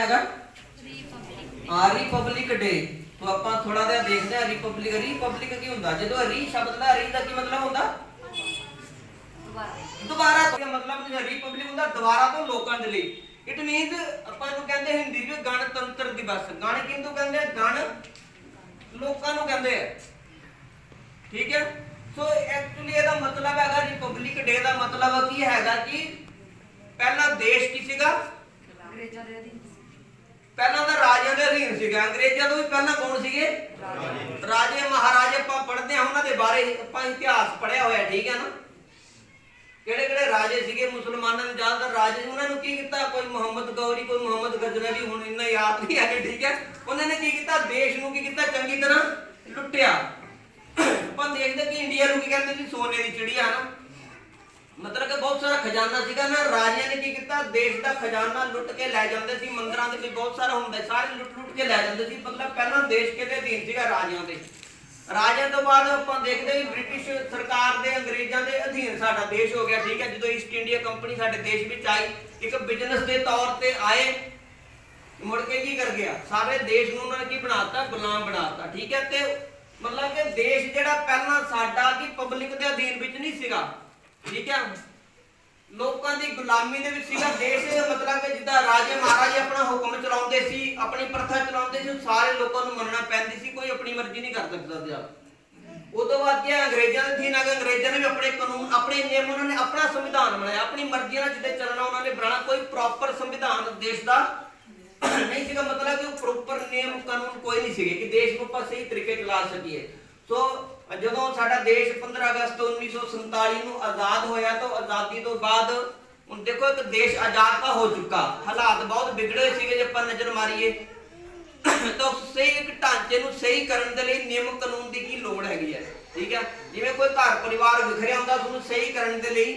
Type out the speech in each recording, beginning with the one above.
हैगा? हाँ, Republic day. तो आप थोड़ा जिहा देखते हैं रिपब्लिक रिपब्लिक की हुंदा जो री शब्द का री का की मतलब होंदा दोबारा तो मतलब रिपब्लिक होंदा दोबारा तो लोकां दे लई। इट मीनस ਆਪਾਂ ਨੂੰ ਕਹਿੰਦੇ ਹਿੰਦੀ ਵਿੱਚ ਗਣਤੰਤਰ ਦਿਵਸ ਗਣ ਕਿੰਨੂੰ ਕਹਿੰਦੇ ਗਣ ਲੋਕਾਂ ਨੂੰ ਕਹਿੰਦੇ ਆ ਠੀਕ ਹੈ। ਸੋ ਐਕਚੁਅਲੀ ਇਹਦਾ ਮਤਲਬ ਹੈਗਾ ਰਿਪਬਲਿਕ ਡੇ ਦਾ ਮਤਲਬ ਕੀ ਹੈਗਾ ਕਿ ਪਹਿਲਾ ਦੇਸ਼ ਕੀ ਸੀਗਾ ਅੰਗਰੇਜ਼ਾਂ ਦੇ ਅਧੀਨ ਪਹਿਲਾਂ ਤਾਂ ਰਾਜਿਆਂ ਦੇ ਅਧੀਨ ਸੀਗਾ ਅੰਗਰੇਜ਼ਾਂ ਤੋਂ ਵੀ ਪਹਿਲਾਂ ਕੌਣ ਸੀਗੇ ਰਾਜੇ ਮਹਾਰਾਜੇ ਆਪਾਂ ਪੜ੍ਹਦੇ ਆ ਉਹਨਾਂ ਦੇ ਬਾਰੇ ਆਪਾਂ ਇਤਿਹਾਸ ਪੜ੍ਹਿਆ ਹੋਇਆ ਠੀਕ ਹੈ ਨਾ ਕਿਹੜੇ ਕਿਹੜੇ ਰਾਜੇ ਸੀਗੇ ਮੁਸਲਮਾਨਾਂ ਦੇ ਜ਼ਿਆਦਾਤਰ ਰਾਜੇ ਉਹਨਾਂ ਨੂੰ ਕੀ ਕੀਤਾ ਕੋਈ ਮੁਹੰਮਦ ਗੌਰੀ ਕੋਈ ਮੁਹੰਮਦ ਗਜ਼ਨਵੀ ਹੁਣ ਇੰਨਾ ਯਾਦ ਨਹੀਂ ਹੈ ਠੀਕ ਹੈ ਉਹਨਾਂ ਨੇ ਕੀ ਕੀਤਾ ਦੇਸ਼ ਨੂੰ ਕੀ ਕੀਤਾ ਚੰਗੀ ਤਰ੍ਹਾਂ ਲੁੱਟਿਆ। ਆਪਾਂ ਦੇਖਦੇ ਕਿ ਇੰਡੀਆ ਨੂੰ ਕੀ ਕਹਿੰਦੇ ਸੀ ਸੋਨੇ ਦੀ ਚਿੜੀਆ ਨਾ मतलब कि बहुत सारा खजाना सीगा ना राजियां ने की किया देश का खजाना लुट के लै जाते सी मंदिरां दे विच बहुत सारा हुंदा सारे लुट लुट के लै जाते सी मतलब पहला देश किहदे अधीन सीगा राजियां दे राजियां तो बाद आपां देखदे ब्रिटिश सरकार दे अंग्रेजां दे अधीन साडा देश हो गया ठीक है। जदों ईस्ट इंडिया कंपनी साडे देश विच आई एक बिजनेस के तौर ते आए मुड़ के की कर गया सारे देश नूं उन्होंने की बनाता गुलाम बनाता ठीक है। ते मतलब कि देश जिहड़ा पहला साडा की पब्लिक दे अधीन विच नहीं सीगा ठीक है लोगों की गुलामी दे विच सीगा देश मतलब कि जिद्दां राजे महाराजे अपना हुक्म चलाउंदे सी अपनी प्रथा चलाउंदे सी सारे लोगों को मनना पैंदी सी कोई अपनी मर्जी नहीं कर सकता था। उस तो बाद क्या अंग्रेजां दे अधीन आ गए अंग्रेजां ने भी अपने कानून अपने नियम उन्होंने अपना संविधान बनाया अपनी मर्जी नाल जिद्दां चलना उन्होंने बनाना कोई प्रॉपर संविधान देश का नहीं सीगा मतलब कि प्रॉपर नियम कानून कोई नहीं सीगे कि देश को सही तरीके चला सकीए। सो ਜਦੋਂ ਸਾਡਾ ਦੇਸ਼ 15 ਅਗਸਤ 1947 ਨੂੰ ਆਜ਼ਾਦ ਹੋਇਆ ਤਾਂ ਆਜ਼ਾਦੀ ਤੋਂ ਬਾਅਦ ਹੁਣ ਦੇਖੋ ਇੱਕ ਦੇਸ਼ ਆਜ਼ਾਦ ਤਾਂ ਹੋ ਚੁੱਕਾ ਹਾਲਾਤ ਬਹੁਤ ਵਿਗੜੇ ਸੀਗੇ ਜੇ ਆਪਾਂ ਨਜ਼ਰ ਮਾਰੀਏ ਤਾਂ ਸਹੀ ਇੱਕ ਢਾਂਚੇ ਨੂੰ ਸਹੀ ਕਰਨ ਦੇ ਲਈ ਨਿਯਮ ਕਾਨੂੰਨ ਦੀ ਕੀ ਲੋੜ ਹੈਗੀ ਹੈ ਠੀਕ ਹੈ। ਜਿਵੇਂ ਕੋਈ ਘਰ ਪਰਿਵਾਰ ਵਿਖਰਿਆ ਹੁੰਦਾ ਉਹਨੂੰ ਸਹੀ ਕਰਨ ਦੇ ਲਈ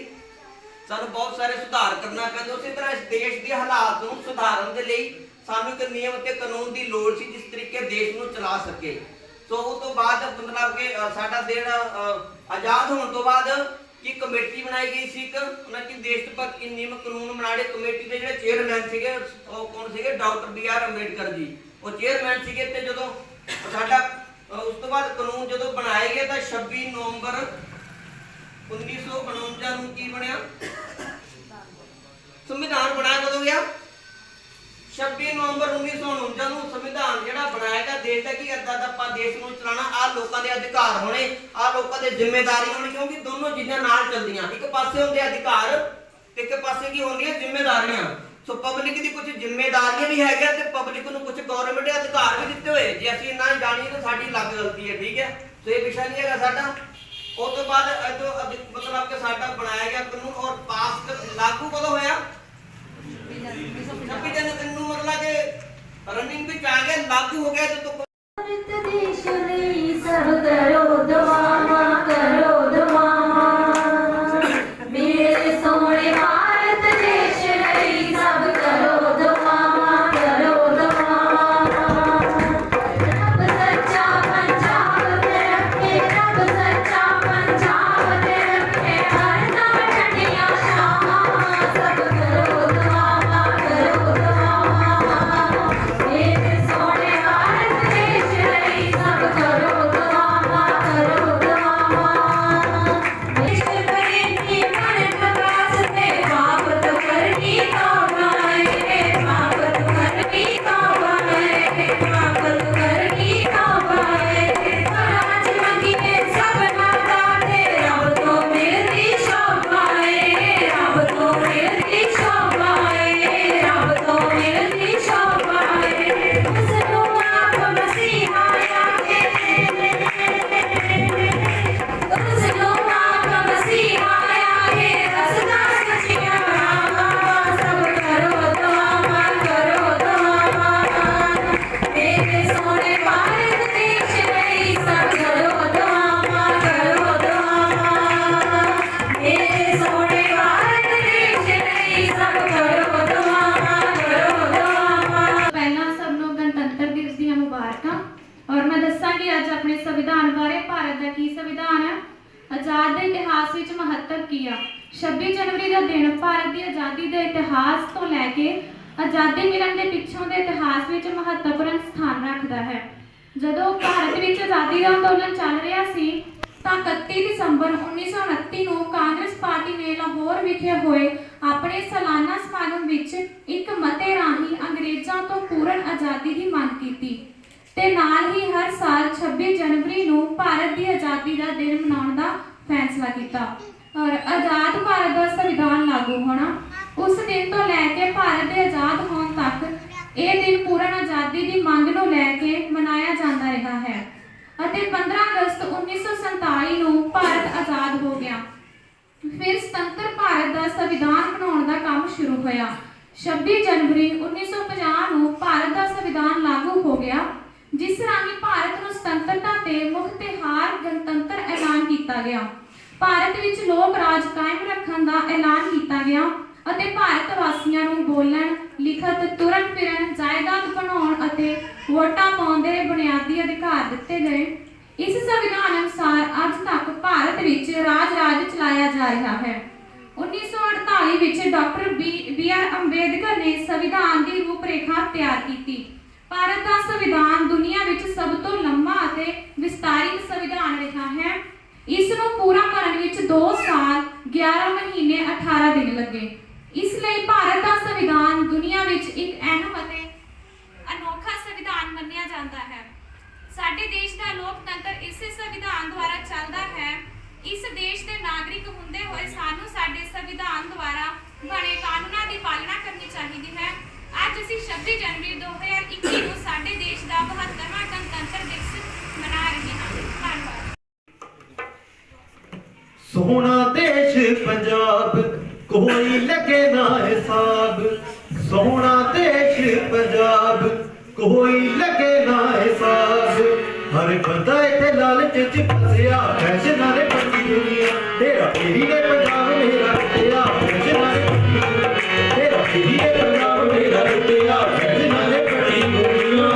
ਸਾਨੂੰ ਬਹੁਤ ਸਾਰੇ ਸੁਧਾਰ ਕਰਨਾ ਪੈਂਦਾ ਉਸੇ ਤਰ੍ਹਾਂ ਇਸ ਦੇਸ਼ ਦੇ ਹਾਲਾਤ ਨੂੰ ਸੁਧਾਰਨ ਦੇ ਲਈ ਸਾਨੂੰ ਇੱਕ ਨਿਯਮ ਤੇ ਕਾਨੂੰਨ ਦੀ ਲੋੜ ਸੀ ਜਿਸ ਤਰੀਕੇ ਦੇਸ਼ ਨੂੰ ਚਲਾ ਸਕੇ। तो उस तो बाद मतलब कि साडा देश आजाद होने तो बाद की कमेटी बनाई गई सी कि देश भक्त नियम कानून बनाने कमेटी के जो चेयरमैन सीगे कौन सीगे डॉक्टर BR अंबेडकर जी वो चेयरमैन सीगे ते जदों साडा उस तो बाद कानून जदों बनाए गए तो 26 नवंबर 1952 नूं की बनया संविधान बनाया कदों गया 26 नवंबर 1949 ਨੂੰ ਸੰਵਿਧਾਨ ਜਿਹੜਾ ਬਣਾਇਆ ਗਿਆ ਦੇਸ਼ ਦਾ ਕੀ ਕਰਦਾ ਤਾਂ ਆਪਾਂ ਦੇਸ਼ ਨੂੰ ਚਲਾਣਾ ਆ ਲੋਕਾਂ ਦੇ ਅਧਿਕਾਰ ਹੋਣੇ ਆ ਲੋਕਾਂ ਦੇ ਜ਼ਿੰਮੇਵਾਰੀ ਹੋਣੀ ਕਿਉਂਕਿ ਦੋਨੋਂ ਚੀਜ਼ਾਂ ਨਾਲ ਚੱਲਦੀਆਂ ਇੱਕ ਪਾਸੇ ਹੁੰਦੇ ਅਧਿਕਾਰ ਤੇ ਇੱਕ ਪਾਸੇ ਕੀ ਹੁੰਦੀਆਂ ਜ਼ਿੰਮੇਵਾਰੀਆਂ। ਸੋ ਪਬਲਿਕ ਦੀ ਕੁਝ ਜ਼ਿੰਮੇਵਾਰੀਆਂ ਵੀ ਹੈਗੀਆਂ ਤੇ ਪਬਲਿਕ ਨੂੰ ਕੁਝ ਗਵਰਨਮੈਂਟ ਦੇ ਅਧਿਕਾਰ ਵੀ ਦਿੱਤੇ ਹੋਏ ਜੇ ਅਸੀਂ ਨਾ ਜਾਣੀਏ ਤਾਂ ਸਾਡੀ ਲੱਗ ਗਲਤੀ ਹੈ ਠੀਕ ਹੈ। ਸੋ ਇਹ ਵਿਸ਼ਾ ਨਹੀਂ ਹੈਗਾ ਸਾਡਾ ਉਸ ਤੋਂ ਬਾਅਦ ਜੋ ਮਤਲਬ ਕਿ ਸਾਡਾ ਬਣਾਇਆ ਗਿਆ ਕਾਨੂੰਨ ਔਰ ਪਾਸ ਲਾਗੂ ਕਦੋਂ ਹੋਇਆ 26 जनवरी ਨੂੰ मतलब कि रनिंग ਵਿੱਚ ਆ ਗਿਆ लागू हो गया तो देश ਲਈ सब करो दुआवा करो दुआवा मेरे सोने भारत देश ਲਈ सब करो दुआवा करो दुआवा रब सच्चा पंजाब ते रखे रब सच्चा पंजाब ते रखे हर दम ठंडियां छावां सब करो दुआवा करो दुआवा मेरे सोने भारत देश ਲਈ सब करो दुआवा करो दुआवा देश प्रेमी मन प्रकाश ते बाप तो करनी तौबाए बाप तो करनी तौबाए बाप तो करनी तौबाए राज मंगिए सब नाता ते रब तो मिलती शोभाए रब तो मिलती शोभाए रब तो मिलती शोभाए उसको आप मसीहा आके उसको आप मसीहा आके रसदा सचिया सब करो दुआवा मेरे सोने भारत देश ਲਈ सब करो दुआवा मेरे सोने भारत देश ਲਈ सब करो दुआवा ਪਹਿਲਾਂ ਸਭ ਨੂੰ ਗਣਤੰਤਰ ਦਿਵਸ ਦੀਆਂ ਮੁਬਾਰਕਾਂ ਔਰ ਮੈਂ ਦੱਸਾਂਗੀ ਅੱਜ ਆਪਣੇ ਸੰਵਿਧਾਨ ਬਾਰੇ ਭਾਰਤ ਦਾ ਕੀ ਸੰਵਿਧਾਨ ਹੈ ਆਜ਼ਾਦ ਦੇ ਇਤਿਹਾਸ ਵਿੱਚ ਮਹੱਤਵ ਕੀ ਆ 26 ਜਨਵਰੀ ਦਾ ਦਿਨ ਭਾਰਤ ਦੀ ਆਜ਼ਾਦੀ ਦੇ ਇਤਿਹਾਸ ਤੋਂ ਲੈ ਕੇ ਆਜ਼ਾਦੀ ਮਿਲਣ ਦੇ ਪਿੱਛੋਂ ਦੇ ਇਤਿਹਾਸ ਵਿੱਚ ਮਹੱਤਵਪੂਰਨ ਸਥਾਨ ਰੱਖਦਾ ਹੈ। ਜਦੋਂ ਭਾਰਤ ਵਿੱਚ ਆਜ਼ਾਦੀ ਦਾ ਅੰਦੋਲਨ ਚੱਲ ਰਿਹਾ ਸੀ ਤਾਂ 31 ਦਸੰਬਰ 1929 ਨੂੰ ਕਾਂਗਰਸ ਪਾਰਟੀ ਨੇ ਲਾਹੌਰ ਵਿਖੇ ਹੋਏ ਆਪਣੇ ਸਾਲਾਨਾ ਸਮਾਗਮ ਵਿੱਚ ਇੱਕ ਮਤੇ ਰਾਹੀਂ ਅੰਗਰੇਜ਼ਾਂ ਤੋਂ ਪੂਰਨ ਆਜ਼ਾਦੀ ਦੀ ਮੰਗ ਕੀਤੀ ਤੇ ਨਾਲ ਹੀ ਹਰ ਸਾਲ 26 ਜਨਵਰੀ ਨੂੰ ਭਾਰਤ ਦੀ ਆਜ਼ਾਦੀ ਦਾ ਦਿਨ ਮਨਾਉਣ ਦਾ ਫੈਸਲਾ ਕੀਤਾ। ਔਰ ਆਜ਼ਾਦ ਭਾਰਤ ਦਾ ਸੰਵਿਧਾਨ ਲਾਗੂ ਹੋਣਾ, ਉਸ ਦਿਨ ਤੋਂ ਲੈ ਕੇ ਭਾਰਤ ਦੇ ਆਜ਼ਾਦ ਹੋਣ ਤੱਕ ਇਹ ਦਿਨ ਪੂਰਨ ਆਜ਼ਾਦੀ ਦੀ ਮੰਗ ਨੂੰ ਲੈ ਕੇ ਮਨਾਇਆ ਜਾਂਦਾ ਰਿਹਾ ਹੈ ਅਤੇ 15 ਅਗਸਤ 1947 ਨੂੰ ਭਾਰਤ ਆਜ਼ਾਦ ਹੋ ਗਿਆ। ਫਿਰ ਸੁਤੰਤਰ ਭਾਰਤ ਦਾ ਸੰਵਿਧਾਨ ਬਣਾਉਣ ਦਾ ਕੰਮ ਸ਼ੁਰੂ ਹੋਇਆ। 26 ਜਨਵਰੀ 1950 ਨੂੰ ਭਾਰਤ ਦਾ ਸੰਵਿਧਾਨ ਲਾਗੂ ਹੋ ਗਿਆ, ਜਿਸ ਰਾਹੀਂ ਭਾਰਤ ਨੂੰ ਸੁਤੰਤਰਤਾ ਤੇ ਮੁਖਤਿਆਰ ਗਣਤੰਤਰ ਐਲਾਨ ਕੀਤਾ ਗਿਆ। ਭਾਰਤ ਵਿੱਚ ਲੋਕ ਰਾਜ ਕਾਇਮ ਰੱਖਣ ਦਾ ਐਲਾਨ ਕੀਤਾ ਗਿਆ ਅਤੇ ਭਾਰਤ ਵਾਸੀਆਂ ਨੂੰ ਬੋਲਣ, ਲਿਖਤ, ਤੁਰਨ ਫਿਰਨ, ਜਾਇਦਾਦ ਬਣਾਉਣ ਅਤੇ ਵੋਟਾਂ ਪਾਉਣ ਦੇ ਬੁਨਿਆਦੀ ਅਧਿਕਾਰ ਦਿੱਤੇ ਗਏ। ਇਸ ਸੰਵਿਧਾਨ ਅਨੁਸਾਰ ਅੱਜ ਤੱਕ ਭਾਰਤ ਵਿੱਚ ਰਾਜ ਚਲਾਇਆ ਜਾ ਰਿਹਾ ਹੈ। 1948 ਵਿੱਚ ਡਾਕਟਰ B.R. ਅੰਬੇਦਕਰ ਨੇ ਸੰਵਿਧਾਨ ਦੀ ਰੂਪਰੇਖਾ ਤਿਆਰ ਕੀਤੀ। ਭਾਰਤ ਦਾ ਸੰਵਿਧਾਨ ਦੁਨੀਆ ਵਿੱਚ ਸਭ ਤੋਂ ਲੰਮਾ ਅਤੇ ਵਿਸਤਾਰਿਤ ਸੰਵਿਧਾਨ ਰਿਹਾ ਹੈ। ਇਸ ਨੂੰ ਪੂਰਾ ਕਰਨ ਵਿੱਚ 2 ਸਾਲ 11 ਮਹੀਨੇ 18 ਦਿਨ ਲੱਗੇ। ਇਸ ਲਈ ਭਾਰਤ ਦਾ ਸੰਵਿਧਾਨ ਦੁਨੀਆ ਵਿੱਚ ਇੱਕ ਅਹਿਮ ਅਤੇ ਅਨੋਖਾ ਸੰਵਿਧਾਨ ਮੰਨਿਆ ਜਾਂਦਾ ਹੈ। ਸਾਡੇ ਦੇਸ਼ ਦਾ ਲੋਕਤੰਤਰ ਇਸੇ ਸੰਵਿਧਾਨ ਦੁਆਰਾ ਚੱਲਦਾ ਹੈ। ਇਸ ਦੇਸ਼ ਦੇ ਨਾਗਰਿਕ ਹੁੰਦੇ ਹੋਏ ਸਾਨੂੰ ਸਾਡੇ ਸੰਵਿਧਾਨ ਦੁਆਰਾ ਬਣੇ ਕਾਨੂੰਨਾਂ ਦੀ ਪਾਲਣਾ ਕਰਨੀ ਚਾਹੀਦੀ ਹੈ। ਅੱਜ ਅਸੀਂ 26 ਜਨਵਰੀ 2021 ਨੂੰ ਸਾਡੇ ਦੇਸ਼ ਦਾ 72ਵਾਂ ਗਣਤੰਤਰ ਦਿਵਸ ਮਨਾ ਰਹੇ ਹਾਂ। ਧੰਨਵਾਦ। सोना देश पंजाब कोई लगे ना हिसाब, सोना देश पंजाब कोई लगे ना हिसाब। हर बंदा इत्थे लालच च फसिया, फैशनां ने पक्की दुनिया तेरा पीरी ने पंजाब मेरा लुटिया, फैशनां ने पक्की दुनिया तेरा पीरी ने पंजाब मेरा लुटिया, फैशनां ने पक्की दुनिया।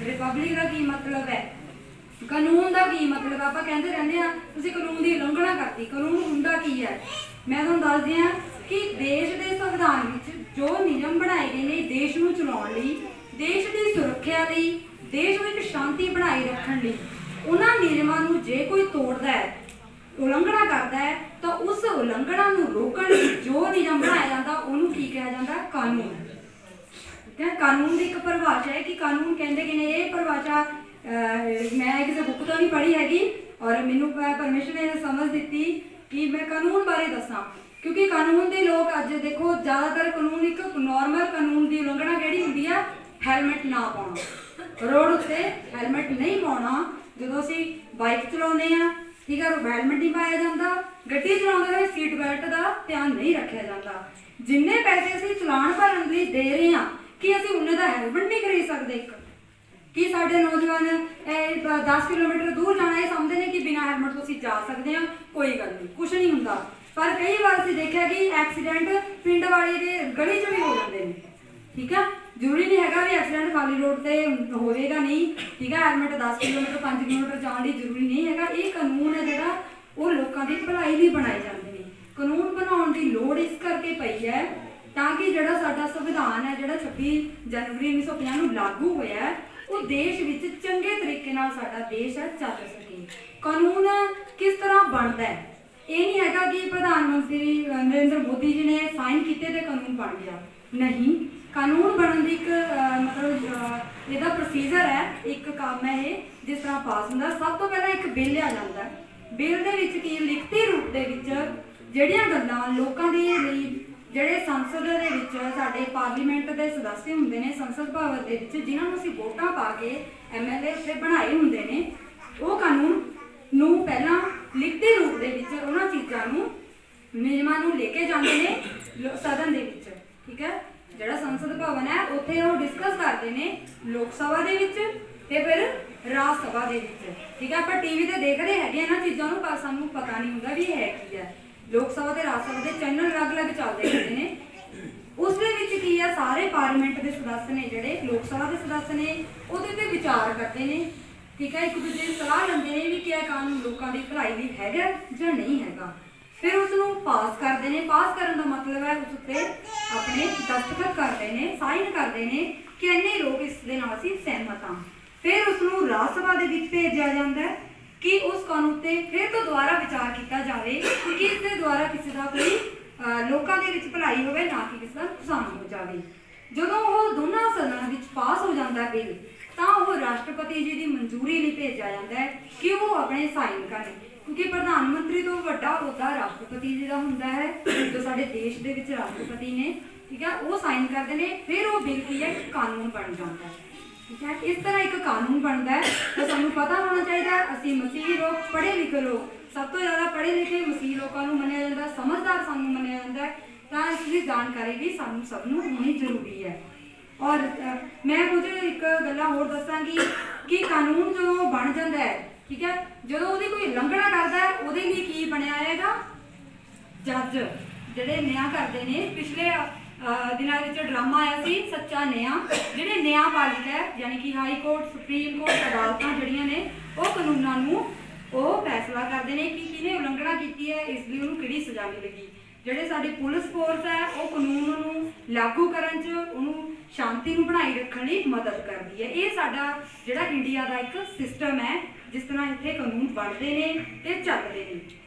ਰਿਪਬਲਿਕ ਦਾ ਕੀ ਮਤਲਬ ਹੈ, ਕਾਨੂੰਨ ਦਾ ਕੀ ਮਤਲਬ। ਆਪਾਂ ਕਹਿੰਦੇ ਰਹਿੰਦੇ ਆ ਤੁਸੀਂ ਕਾਨੂੰਨ ਦੀ ਉਲੰਘਣਾ ਕਰਤੀ, ਕਾਨੂੰਨ ਹੁੰਦਾ ਕੀ ਹੈ। ਮੈਂ ਤੁਹਾਨੂੰ ਦੱਸਦੀ ਹਾਂ ਕਿ ਦੇਸ਼ ਦੇ ਸੰਵਿਧਾਨ ਵਿੱਚ ਜੋ ਨਿਯਮ ਬਣਾਏ ਗਏ ਨੇ ਦੇਸ਼ ਨੂੰ ਚਲਾਉਣ ਲਈ, ਦੇਸ਼ ਦੀ ਸੁਰੱਖਿਆ ਲਈ, ਦੇਸ਼ ਵਿੱਚ ਸ਼ਾਂਤੀ ਬਣਾਈ ਰੱਖਣ ਲਈ, ਉਹਨਾਂ ਨਿਯਮਾਂ ਨੂੰ ਜੇ ਕੋਈ ਤੋੜਦਾ ਹੈ, ਉਲੰਘਣਾ ਕਰਦਾ ਹੈ, ਤਾਂ ਉਸ ਉਲੰਘਣਾ ਨੂੰ ਰੋਕਣ ਲਈ ਜੋ ਨਿਯਮ ਬਣਾਇਆ ਜਾਂਦਾ ਉਹਨੂੰ ਕੀ ਕਿਹਾ ਜਾਂਦਾ, ਕਾਨੂੰਨ। ਕਾਨੂੰਨ ਦੀ ਇੱਕ ਪਰਿਭਾਸ਼ਾ ਹੈ ਕਿ ਕਾਨੂੰਨ ਕਹਿੰਦੇ ਕਿ ਨੇ ਇਹ ਪਰਿਭਾਸ਼ਾ ਮੈਂ ਕਿਸੇ ਬੁੱਕ ਤੋਂ ਨਹੀਂ ਪੜ੍ਹੀ ਹੈਗੀ ਔਰ ਮੈਨੂੰ ਪਰਮੇਸ਼ਰ ਨੇ ਸਮਝ ਦਿੱਤੀ ਕਿ ਮੈਂ ਕਾਨੂੰਨ ਬਾਰੇ ਦੱਸਾਂ। ਕਿਉਂਕਿ ਕਾਨੂੰਨ ਦੇ ਲੋਕ ਅੱਜ ਦੇਖੋ ਜ਼ਿਆਦਾਤਰ ਕਾਨੂੰਨ ਇੱਕ ਨਾਰਮਲ ਕਾਨੂੰਨ ਦੀ ਉਲੰਘਣਾ ਕਿਹੜੀ ਹੁੰਦੀ ਆ, ਹੈਲਮਟ ਨਾ ਪਾਉਣਾ, ਰੋਡ ਉੱਤੇ ਹੈਲਮਟ ਨਹੀਂ ਪਾਉਣਾ। ਜਦੋਂ ਅਸੀਂ ਬਾਈਕ ਚਲਾਉਂਦੇ ਆ, ਠੀਕ ਹੈ, ਹੈਲਮਟ ਨਹੀਂ ਪਾਇਆ ਜਾਂਦਾ। ਗੱਡੀ ਚਲਾਉਂਦੇ ਹੋਏ ਸੀਟ ਬੈਲਟ ਦਾ ਧਿਆਨ ਨਹੀਂ ਰੱਖਿਆ ਜਾਂਦਾ। ਜਿੰਨੇ ਪੈਸੇ ਅਸੀਂ ਚਲਾਨ ਭਰਨ ਲਈ ਦੇ ਰਹੇ ਹਾਂ ਕਿ ਅਸੀਂ ਉਹਨੇ ਦਾ ਹੈਲਮਟ ਨਹੀਂ ਖਰੀਦ ਸਕਦੇ। ਇੱਕ ਕਿ ਸਾਡੇ ਨੌਜਵਾਨ 10 ਕਿਲੋਮੀਟਰ ਦੂਰ ਜਾਣਾ ਇਹ ਸਮਝਦੇ ਨੇ ਕਿ ਬਿਨਾਂ ਹੈਲਮਟ ਤੋਂ ਅਸੀਂ ਜਾ ਸਕਦੇ ਹਾਂ, ਕੋਈ ਗੱਲ ਨਹੀਂ, ਕੁਛ ਨਹੀਂ ਹੁੰਦਾ। ਪਰ ਕਈ ਵਾਰ ਅਸੀਂ ਦੇਖਿਆ ਕਿ ਐਕਸੀਡੈਂਟ ਪਿੰਡ ਵਾਲੇ ਦੇ ਗਲੀ 'ਚ ਵੀ ਹੋ ਜਾਂਦੇ ਨੇ। ਠੀਕ ਹੈ, ਜ਼ਰੂਰੀ ਨਹੀਂ ਹੈਗਾ ਵੀ ਐਕਸੀਡੈਂਟ ਖਾਲੀ ਰੋਡ ਤੇ ਹੋਵੇਗਾ ਨਹੀਂ। ਠੀਕ ਹੈ, ਹੈਲਮਟ 10 ਕਿਲੋਮੀਟਰ 5 ਕਿਲੋਮੀਟਰ ਜਾਣ ਲਈ ਜ਼ਰੂਰੀ ਨਹੀਂ ਹੈਗਾ। ਇਹ ਕਾਨੂੰਨ ਹੈ ਜਿਹੜਾ ਉਹ ਲੋਕਾਂ ਦੀ ਭਲਾਈ ਲਈ ਬਣਾਏ ਜਾਂਦੇ ਨੇ। ਕਾਨੂੰਨ ਬਣਾਉਣ ਦੀ ਲੋੜ ਇਸ ਕਰਕੇ ਪਈ ਹੈ ਤਾਂ ਕਿ ਜਿਹੜਾ ਸਾਡਾ ਸੰਵਿਧਾਨ ਹੈ, ਜਿਹੜਾ 26 ਜਨਵਰੀ 1950 ਨੂੰ ਲਾਗੂ ਹੋਇਆ ਹੈ, ਉਹ ਦੇਸ਼ ਵਿੱਚ ਚੰਗੇ ਤਰੀਕੇ ਨਾਲ ਸਾਡਾ ਦੇਸ਼ ਹੈ ਚੱਲ ਸਕੇ। ਕਾਨੂੰਨ ਕਿਸ ਤਰ੍ਹਾਂ ਬਣਦਾ ਹੈ, ਇਹ ਨਹੀਂ ਹੈਗਾ ਕਿ ਪ੍ਰਧਾਨ ਮੰਤਰੀ ਨਰਿੰਦਰ ਮੋਦੀ ਜੀ ਨੇ ਸਾਈਨ ਕੀਤੇ ਤੇ ਕਾਨੂੰਨ ਬਣ ਗਿਆ। ਨਹੀਂ, ਕਾਨੂੰਨ ਬਣਨ ਦੀ ਇੱਕ ਮਤਲਬ ਇਹਦਾ ਪ੍ਰੋਸੀਜਰ ਹੈ, ਇੱਕ ਕੰਮ ਹੈ ਇਹ ਜਿਸ ਤਰ੍ਹਾਂ ਪਾਸ ਹੁੰਦਾ। ਸਭ ਤੋਂ ਪਹਿਲਾਂ ਇੱਕ ਬਿੱਲ ਆ ਜਾਂਦਾ। ਬਿੱਲ ਦੇ ਵਿੱਚ ਕੀ ਲਿਖਤੀ ਰੂਪ ਦੇ ਵਿੱਚ ਜਿਹੜੀਆਂ ਗੱਲਾਂ ਲੋਕਾਂ ਦੇ ਲਈ, ਜਿਹੜੇ ਸੰਸਦ ਦੇ ਵਿੱਚ ਸਾਡੇ ਪਾਰਲੀਮੈਂਟ ਦੇ ਸਦੱਸਿਆ ਹੁੰਦੇ ਨੇ, ਸੰਸਦ ਭਵਨ ਦੇ ਵਿੱਚ ਜਿਨ੍ਹਾਂ ਨੂੰ ਅਸੀਂ ਵੋਟਾਂ ਪਾ ਕੇ MLA ਉੱਥੇ ਬਣਾਏ ਹੁੰਦੇ ਨੇ, ਉਹ ਕਾਨੂੰਨ ਨੂੰ ਪਹਿਲਾਂ ਲਿਖਤੀ ਰੂਪ ਦੇ ਵਿੱਚ ਉਹਨਾਂ ਚੀਜ਼ਾਂ ਨੂੰ, ਨਿਯਮਾਂ ਨੂੰ ਲੈ ਕੇ ਜਾਂਦੇ ਨੇ ਸਦਨ ਦੇ ਵਿੱਚ। ਠੀਕ ਹੈ, ਜਿਹੜਾ ਸੰਸਦ ਭਵਨ ਹੈ ਉੱਥੇ ਉਹ ਡਿਸਕਸ ਕਰਦੇ ਨੇ ਲੋਕ ਸਭਾ ਦੇ ਵਿੱਚ ਤੇ ਫਿਰ ਰਾਜ ਸਭਾ ਦੇ ਵਿੱਚ। ਠੀਕ ਹੈ, ਆਪਾਂ ਟੀਵੀ ਤੇ ਦੇਖਦੇ ਹੈਗੇ ਇਹਨਾਂ ਚੀਜ਼ਾਂ ਨੂੰ, ਪਰ ਸਾਨੂੰ ਪਤਾ ਨਹੀਂ ਹੁੰਦਾ ਵੀ ਇਹ ਹੈ ਕੀ ਹੈ। ਲੋਕ ਸਭਾ ਤੇ ਰਾਜ ਸਭਾ ਦੇ ਚੈਨਲ ਅਲੱਗ-ਅਲੱਗ ਚੱਲਦੇ ਹੁੰਦੇ ਨੇ। ਉਸ ਦੇ ਵਿੱਚ ਕੀ ਹੈ, ਸਾਰੇ ਪਾਰਲੀਮੈਂਟ ਦੇ ਸਦੱਸਿਆ ਨੇ, ਜਿਹੜੇ ਲੋਕ ਸਭਾ ਦੇ ਸਦੱਸਿਆ ਨੇ, ਉਹਦੇ ਤੇ ਵਿਚਾਰ ਕਰਦੇ ਨੇ। ਠੀਕ ਹੈ, ਇੱਕ ਦੂਜੇ ਦੀ ਸਲਾਹ ਲੈਂਦੇ ਨੇ ਵੀ ਕੀ ਕਾਨੂੰਨ ਲੋਕਾਂ ਦੀ ਭਲਾਈ ਲਈ ਹੈਗਾ ਜਾਂ ਨਹੀਂ ਹੈਗਾ। ਫਿਰ ਉਸ ਨੂੰ ਪਾਸ ਕਰਦੇ ਨੇ। ਪਾਸ ਕਰਨ ਦਾ ਮਤਲਬ ਹੈ ਉਸ ਉੱਤੇ ਆਪਣੇ ਦਸਤਖਤ ਕਰਦੇ ਨੇ, ਸਾਈਨ ਕਰਦੇ ਨੇ ਕਿ ਇੰਨੇ ਲੋਕ ਇਸ ਦੇ ਨਾਲ ਅਸੀਂ ਸਹਿਮਤ ਹਾਂ। ਫਿਰ ਉਸ ਨੂੰ ਰਾਜ ਸਭਾ ਦੇ ਵਿੱਚ ਭੇਜਿਆ ਜਾਂਦਾ ਹੈ ਕਿ ਉਸ ਕਾਨੂੰਨ ਤੇ ਫਿਰ ਤੋਂ ਦੁਬਾਰਾ ਵਿਚਾਰ ਕੀਤਾ ਜਾਵੇ ਕਿ ਇਸ ਦੇ ਦੁਆਰਾ ਕਿਸੇ ਦਾ ਕੋਈ ਲੋਕਾਂ ਦੇ ਵਿੱਚ ਭਲਾਈ ਹੋਵੇ, ਨਾ ਕਿ ਕਿਸੇ ਦਾ ਨੁਕਸਾਨ ਹੋ ਜਾਵੇ। ਜਦੋਂ ਉਹ ਦੋਨਾਂ ਸਦਨਾਂ ਵਿੱਚ ਪਾਸ ਹੋ ਜਾਂਦਾ ਬਿੱਲ, ਤਾਂ ਉਹ ਰਾਸ਼ਟਰਪਤੀ ਜੀ ਦੀ ਮਨਜ਼ੂਰੀ ਲਈ ਭੇਜਿਆ ਜਾਂਦਾ ਹੈ ਕਿ ਉਹ ਆਪਣੇ ਸਾਈਨ ਕਰਨ, ਕਿਉਂਕਿ ਪ੍ਰਧਾਨ ਮੰਤਰੀ ਤੋਂ ਵੱਡਾ ਅਹੁਦਾ ਰਾਸ਼ਟਰਪਤੀ ਜੀ ਦਾ ਹੁੰਦਾ ਹੈ, ਜੋ ਸਾਡੇ ਦੇਸ਼ ਦੇ ਵਿੱਚ ਰਾਸ਼ਟਰਪਤੀ ਨੇ। ਠੀਕ ਹੈ, ਉਹ ਸਾਈਨ ਕਰਦੇ ਨੇ। ਫਿਰ ਉਹ ਬਿੱਲ ਕੀ ਹੈ, ਇੱਕ ਕਾਨੂੰਨ ਬਣ ਜਾਂਦਾ ਹੈ। ਠੀਕ ਹੈ, ਇਸ ਤਰ੍ਹਾਂ ਇੱਕ ਕਾਨੂੰਨ ਬਣਦਾ ਹੈ। ਤਾਂ ਸਾਨੂੰ ਪਤਾ ਹੋਣਾ ਚਾਹੀਦਾ, ਅਸੀਂ ਮਸੀਹੀ ਲੋਕ, ਪੜ੍ਹੇ ਲਿਖੇ ਲੋਕ, ਸਭ ਤੋਂ ਜ਼ਿਆਦਾ ਪੜ੍ਹੇ ਲਿਖੇ ਮਸੀਹੀ ਲੋਕਾਂ ਨੂੰ ਮੰਨਿਆ ਜਾਂਦਾ, ਸਮਝਦਾਰ ਸਾਨੂੰ ਮੰਨਿਆ ਜਾਂਦਾ ਹੈ। ਤਾਂ ਇਸ ਦੀ ਜਾਣਕਾਰੀ ਵੀ ਸਾਨੂੰ ਸਭ ਨੂੰ ਹੋਣੀ ਜ਼ਰੂਰੀ ਹੈ। ਔਰ ਮੈਂ ਕੁਝ ਇੱਕ ਗੱਲਾਂ ਹੋਰ ਦੱਸਾਂਗੀ ਕਿ ਕਾਨੂੰਨ ਜਦੋਂ ਬਣ ਜਾਂਦਾ ਹੈ, ਠੀਕ ਹੈ, ਜਦੋਂ ਉਹਦੀ ਕੋਈ ਉਲੰਘਣਾ ਕਰਦਾ ਹੈ, ਉਹਦੇ ਲਈ ਕੀ ਬਣਿਆ ਹੈਗਾ, ਜੱਜ ਜਿਹੜੇ ਨਿਆਂ ਕਰਦੇ ਨੇ। ਪਿਛਲੇ ਦਿਨਾਂ ਵਿੱਚ ਡਰਾਮਾ ਆਇਆ ਸੀ ਸੱਚਾ ਨਿਆਂ, ਜਿਹੜੇ ਨਿਆਂਪਾਲਿਕਾ ਹੈ, ਯਾਨੀ ਕਿ ਹਾਈ ਕੋਰਟ, ਸੁਪਰੀਮ ਕੋਰਟ, ਅਦਾਲਤਾਂ ਜਿਹੜੀਆਂ ਨੇ, ਉਹ ਕਾਨੂੰਨਾਂ ਨੂੰ ਉਹ ਫੈਸਲਾ ਕਰਦੇ ਨੇ ਕਿ ਕਿਹਨੇ ਉਲੰਘਣਾ ਕੀਤੀ ਹੈ, ਇਸ ਲਈ ਉਹਨੂੰ ਕਿਹੜੀ ਸਜ਼ਾ ਮਿਲੇਗੀ। ਜਿਹੜੇ ਸਾਡੀ ਪੁਲਿਸ ਫੋਰਸ ਹੈ, ਉਹ ਕਾਨੂੰਨ ਨੂੰ ਲਾਗੂ ਕਰਨ 'ਚ, ਉਹਨੂੰ ਸ਼ਾਂਤੀ ਨੂੰ ਬਣਾਈ ਰੱਖਣ ਲਈ ਮਦਦ ਕਰਦੀ ਹੈ। ਇਹ ਸਾਡਾ ਜਿਹੜਾ ਇੰਡੀਆ ਦਾ ਇੱਕ ਸਿਸਟਮ ਹੈ, ਜਿਸ ਤਰ੍ਹਾਂ ਇੱਥੇ ਕਾਨੂੰਨ ਬਣਦੇ ਨੇ ਤੇ ਚੱਲਦੇ ਨੇ।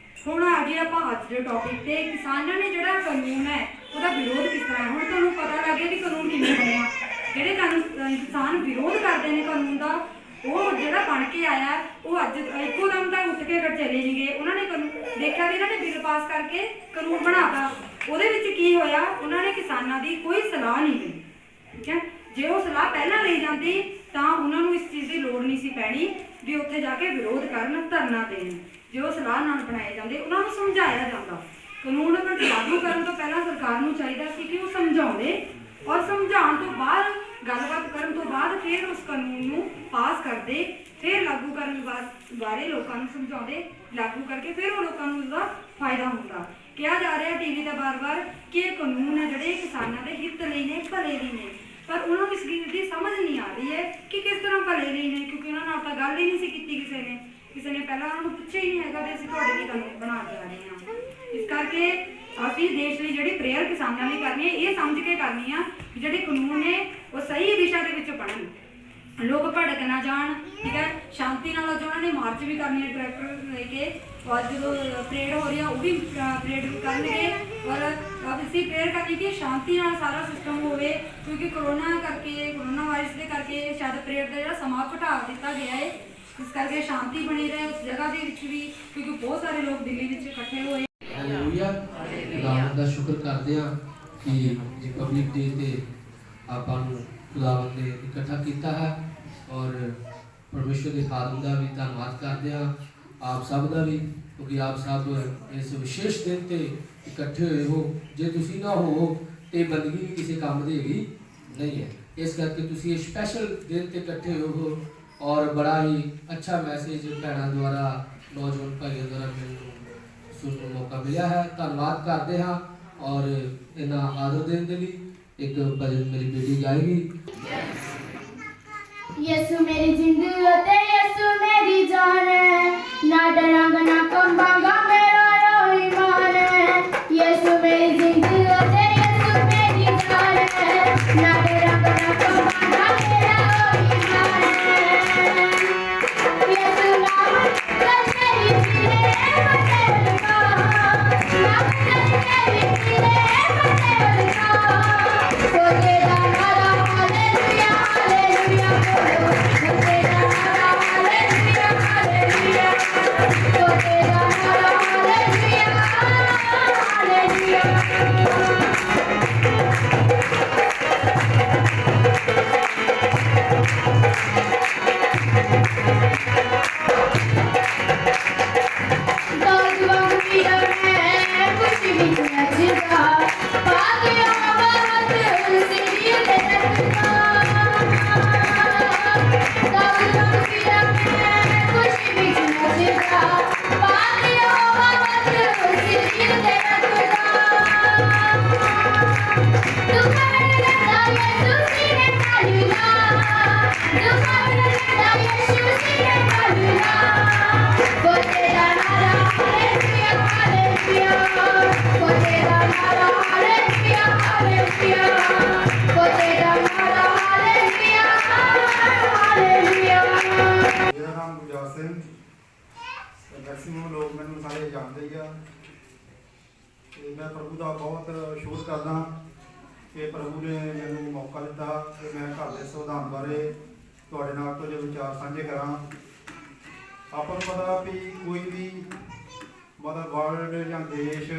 ਹੁਣ ਅੱਜ ਦੇ ਟੌਪਿਕ ਤੇ ਕਿਸਾਨਾਂ ਨੇ ਜਿਹੜਾ ਕਾਨੂੰਨ ਹੈ ਉਹਦਾ ਵਿਰੋਧ ਕਿਸ ਤਰ੍ਹਾਂ ਹੈ। ਹੁਣ ਤੁਹਾਨੂੰ ਪਤਾ ਲੱਗ ਗਿਆ ਵੀ ਕਾਨੂੰਨ ਕਿਵੇਂ ਬਣਿਆ। ਜਿਹੜੇ ਕਿਸਾਨ ਵਿਰੋਧ ਕਰਦੇ ਨੇ ਕਾਨੂੰਨ ਦਾ, ਉਹ ਜਿਹੜਾ ਬਣ ਕੇ ਆਇਆ, ਉਹ ਅੱਜ ਇੱਕੋ ਦਮ ਤਾਂ ਉੱਠ ਕੇ ਚਲੇ ਨਹੀਂ ਗਏ। ਉਹਨਾਂ ਨੇ ਦੇਖਿਆ ਵੀ ਇਹਨਾਂ ਨੇ ਬਿੱਲ ਪਾਸ ਕਰਕੇ ਕਾਨੂੰਨ ਬਣਾਤਾ, ਉਹਦੇ ਵਿੱਚ ਕੀ ਹੋਇਆ, ਉਹਨਾਂ ਨੇ ਕਿਸਾਨਾਂ ਦੀ ਕੋਈ ਸਲਾਹ ਨਹੀਂ ਲਈ। ਠੀਕ ਹੈ, ਜੇ ਉਹ ਸਲਾਹ ਪਹਿਲਾਂ ਲਈ ਜਾਂਦੀ ਤਾਂ ਉਹਨਾਂ ਨੂੰ ਇਸ ਚੀਜ਼ ਦੀ ਲੋੜ ਨਹੀਂ ਸੀ ਪੈਣੀ ਵੀ ਉੱਥੇ ਜਾ ਕੇ ਵਿਰੋਧ ਕਰਨ, ਧਰਨਾ ਦੇਣ। ਜੇ ਉਹ ਸਲਾਹ ਨਾਲ ਬਣਾਏ ਜਾਂਦੇ, ਉਹਨਾਂ ਨੂੰ ਸਮਝਾਇਆ ਜਾਂਦਾ। ਕਾਨੂੰਨ ਲਾਗੂ ਕਰਨ ਤੋਂ ਪਹਿਲਾਂ ਸਰਕਾਰ ਨੂੰ ਚਾਹੀਦਾ ਸੀ ਕਿ ਉਹ ਸਮਝਾਉਂਦੇ, ਔਰ ਸਮਝਾਉਣ ਤੋਂ ਬਾਅਦ, ਗੱਲਬਾਤ ਕਰਨ ਤੋਂ ਬਾਅਦ ਫਿਰ ਉਸ ਕਾਨੂੰਨ ਨੂੰ ਪਾਸ ਕਰਦੇ, ਫਿਰ ਲਾਗੂ ਕਰਨ ਬਾਰੇ ਲੋਕਾਂ ਨੂੰ ਸਮਝਾਉਂਦੇ, ਲਾਗੂ ਕਰਕੇ ਫਿਰ ਉਹ ਲੋਕਾਂ ਨੂੰ ਉਸਦਾ ਫਾਇਦਾ ਹੁੰਦਾ। ਕਿਹਾ ਜਾ ਰਿਹਾ ਟੀਵੀ ਤੇ ਬਾਰ-ਬਾਰ ਕਿ ਇਹ ਕਾਨੂੰਨ ਹੈ ਜਿਹੜੇ ਕਿਸਾਨਾਂ ਦੇ ਹਿੱਤ ਲਈ ਨੇ, ਭਲੇ ਲਈ ਨੇ, ਪਰ ਉਹਨਾਂ ਨੂੰ ਇਸ ਗੱਲ ਦੀ ਸਮਝ ਨਹੀਂ ਆ ਰਹੀ ਹੈ ਕਿ ਕਿਸ ਤਰ੍ਹਾਂ ਭਲੇ ਲਈ ਨੇ, ਕਿਉਂਕਿ ਉਹਨਾਂ ਨਾਲ ਤਾਂ ਗੱਲ ਹੀ ਨਹੀਂ ਸੀ ਕੀਤੀ ਕਿਸੇ ਨੇ ਪਹਿਲਾਂ ਉਹਨਾਂ ਨੂੰ ਪੁੱਛਿਆ ਹੀ ਨਹੀਂ ਹੈਗਾ ਕਿ ਅਸੀਂ ਤੁਹਾਡੇ ਲਈ ਕਾਨੂੰਨ ਬਣਾ ਕੇ ਆ ਰਹੇ ਹਾਂ। ਇਸ ਕਰਕੇ ਅਸੀਂ ਦੇਸ਼ ਲਈ ਜਿਹੜੀ ਪ੍ਰੇਅਰ ਕਿਸਾਨਾਂ ਲਈ ਕਰਨੀ ਹੈ, ਇਹ ਸਮਝ ਕੇ ਕਰਨੀ ਆ ਕਿ ਜਿਹੜੇ ਕਾਨੂੰਨ ਨੇ ਉਹ ਸਹੀ ਦਿਸ਼ਾ ਦੇ ਵਿੱਚ ਬਣਨ, ਲੋਕ ਭੜਕ ਨਾ ਜਾਣ। ਠੀਕ ਹੈ, ਸ਼ਾਂਤੀ ਨਾਲ ਅੱਜ ਉਹਨਾਂ ਨੇ ਮਾਰਚ ਵੀ ਕਰਨੀ ਹੈ ਟਰੈਕਟਰ ਲੈ ਕੇ, ਔਰ ਜਦੋਂ ਪਰੇਡ ਹੋ ਰਹੀ ਆ ਉਹ ਵੀ ਪਰੇਡ ਕਰਨਗੇ। ਔਰ ਅਸੀਂ ਪ੍ਰੇਅਰ ਕਰਨੀ ਕਿ ਸ਼ਾਂਤੀ ਨਾਲ ਸਾਰਾ ਸਿਸਟਮ ਹੋਵੇ, ਕਿਉਂਕਿ ਕਰੋਨਾ ਵਾਇਰਸ ਦੇ ਕਰਕੇ ਸ਼ਾਇਦ ਪਰੇਡ ਦਾ ਜਿਹੜਾ ਸਮਾਂ ਘਟਾ ਦਿੱਤਾ ਗਿਆ ਹੈ। ਇਸ ਕਰਕੇ ਸ਼ਾਂਤੀ ਬਣੀ ਰਹੇ ਉਸ ਜਗ੍ਹਾ ਦੇ ਵਿੱਚ ਵੀ, ਕਿਉਂਕਿ ਬਹੁਤ ਸਾਰੇ ਲੋਕ ਦਿੱਲੀ ਵਿੱਚ ਇਕੱਠੇ ਹੋਏ। ਹਾਲੇਲੂਇਆ, ਖੁਦਾਵੰਦ ਦਾ ਸ਼ੁਕਰ ਕਰਦੇ ਹਾਂ ਕਿ ਰਿਪਬਲਿਕ ਡੇ ਤੇ ਆਪਾਂ ਨੂੰ ਖੁਦਾਵੰਦ ਨੇ ਇਕੱਠਾ ਕੀਤਾ ਹੈ, ਔਰ ਪਰਮੇਸ਼ਵਰ ਦੇ ਖਾਦਮ ਦਾ ਵੀ ਧੰਨਵਾਦ ਕਰਦੇ ਹਾਂ, ਆਪ ਸਭ ਦਾ ਵੀ, ਕਿਉਂਕਿ ਆਪ ਸਭ ਇਸ ਵਿਸ਼ੇਸ਼ ਦਿਨ ਤੇ ਇਕੱਠੇ ਹੋਏ ਹੋ। ਜੇ ਤੁਸੀਂ ਨਾ ਹੋ ਤੇ ਬੰਦਗੀ ਵੀ ਕਿਸੇ ਕੰਮ ਦੀ ਹੈਗੀ ਨਹੀਂ ਹੈ। ਇਸ ਕਰਕੇ ਤੁਸੀਂ ਇਹ ਸਪੈਸ਼ਲ ਦਿਨ ਤੇ ਇਕੱਠੇ ਹੋਏ ਹੋ, ਔਰ ਬੜਾ ਹੀ ਅੱਛਾ ਮੈਸੇਜ ਭੈਣਾਂ ਦੁਆਰਾ, ਨੌਜਵਾਨ ਭਾਈਆਂ ਦੁਆਰਾ ਮੈਨੂੰ ਸੁਣਨ ਨੂੰ ਮੌਕਾ ਮਿਲਿਆ ਹੈ। ਧੰਨਵਾਦ ਕਰਦੇ ਹਾਂ। ਔਰ ਇਹਨਾਂ ਆਦਰ ਦੇਣ ਦੇ ਲਈ ਇੱਕ ਭਜਨ ਮੇਰੀ ਬੇਟੀ ਗਾਏਗੀ। यसु मेरी जिंदगी ते यसु मेरी जान है, ना डरांगा ना कंबांगा मेरा यो ईमान है। यसु मेरी जिंदगी ते यसु मेरी जान है, ना डरांगा ना कंबांगा मेरा यो ईमान है। यसु नाम कर मेरी जिले मते बलका, नाम कर मेरी जिले मते बलका, सोचे दा नारा हालेलुया हालेलुया। ਤੇ ਮੈਂ ਪ੍ਰਭੂ ਦਾ ਬਹੁਤ ਸ਼ੁਕਰ ਕਰਦਾ ਕਿ ਪ੍ਰਭੂ ਨੇ ਮੈਨੂੰ ਮੌਕਾ ਦਿੱਤਾ ਕਿ ਮੈਂ ਘਰ ਦੇ ਸੰਵਿਧਾਨ ਬਾਰੇ ਤੁਹਾਡੇ ਨਾਲ ਕੁਝ ਵਿਚਾਰ ਸਾਂਝੇ ਕਰਾਂ। ਆਪਾਂ ਨੂੰ ਪਤਾ ਵੀ ਕੋਈ ਵੀ ਮਤਲਬ ਵਰਲਡ ਜਾਂ ਦੇਸ਼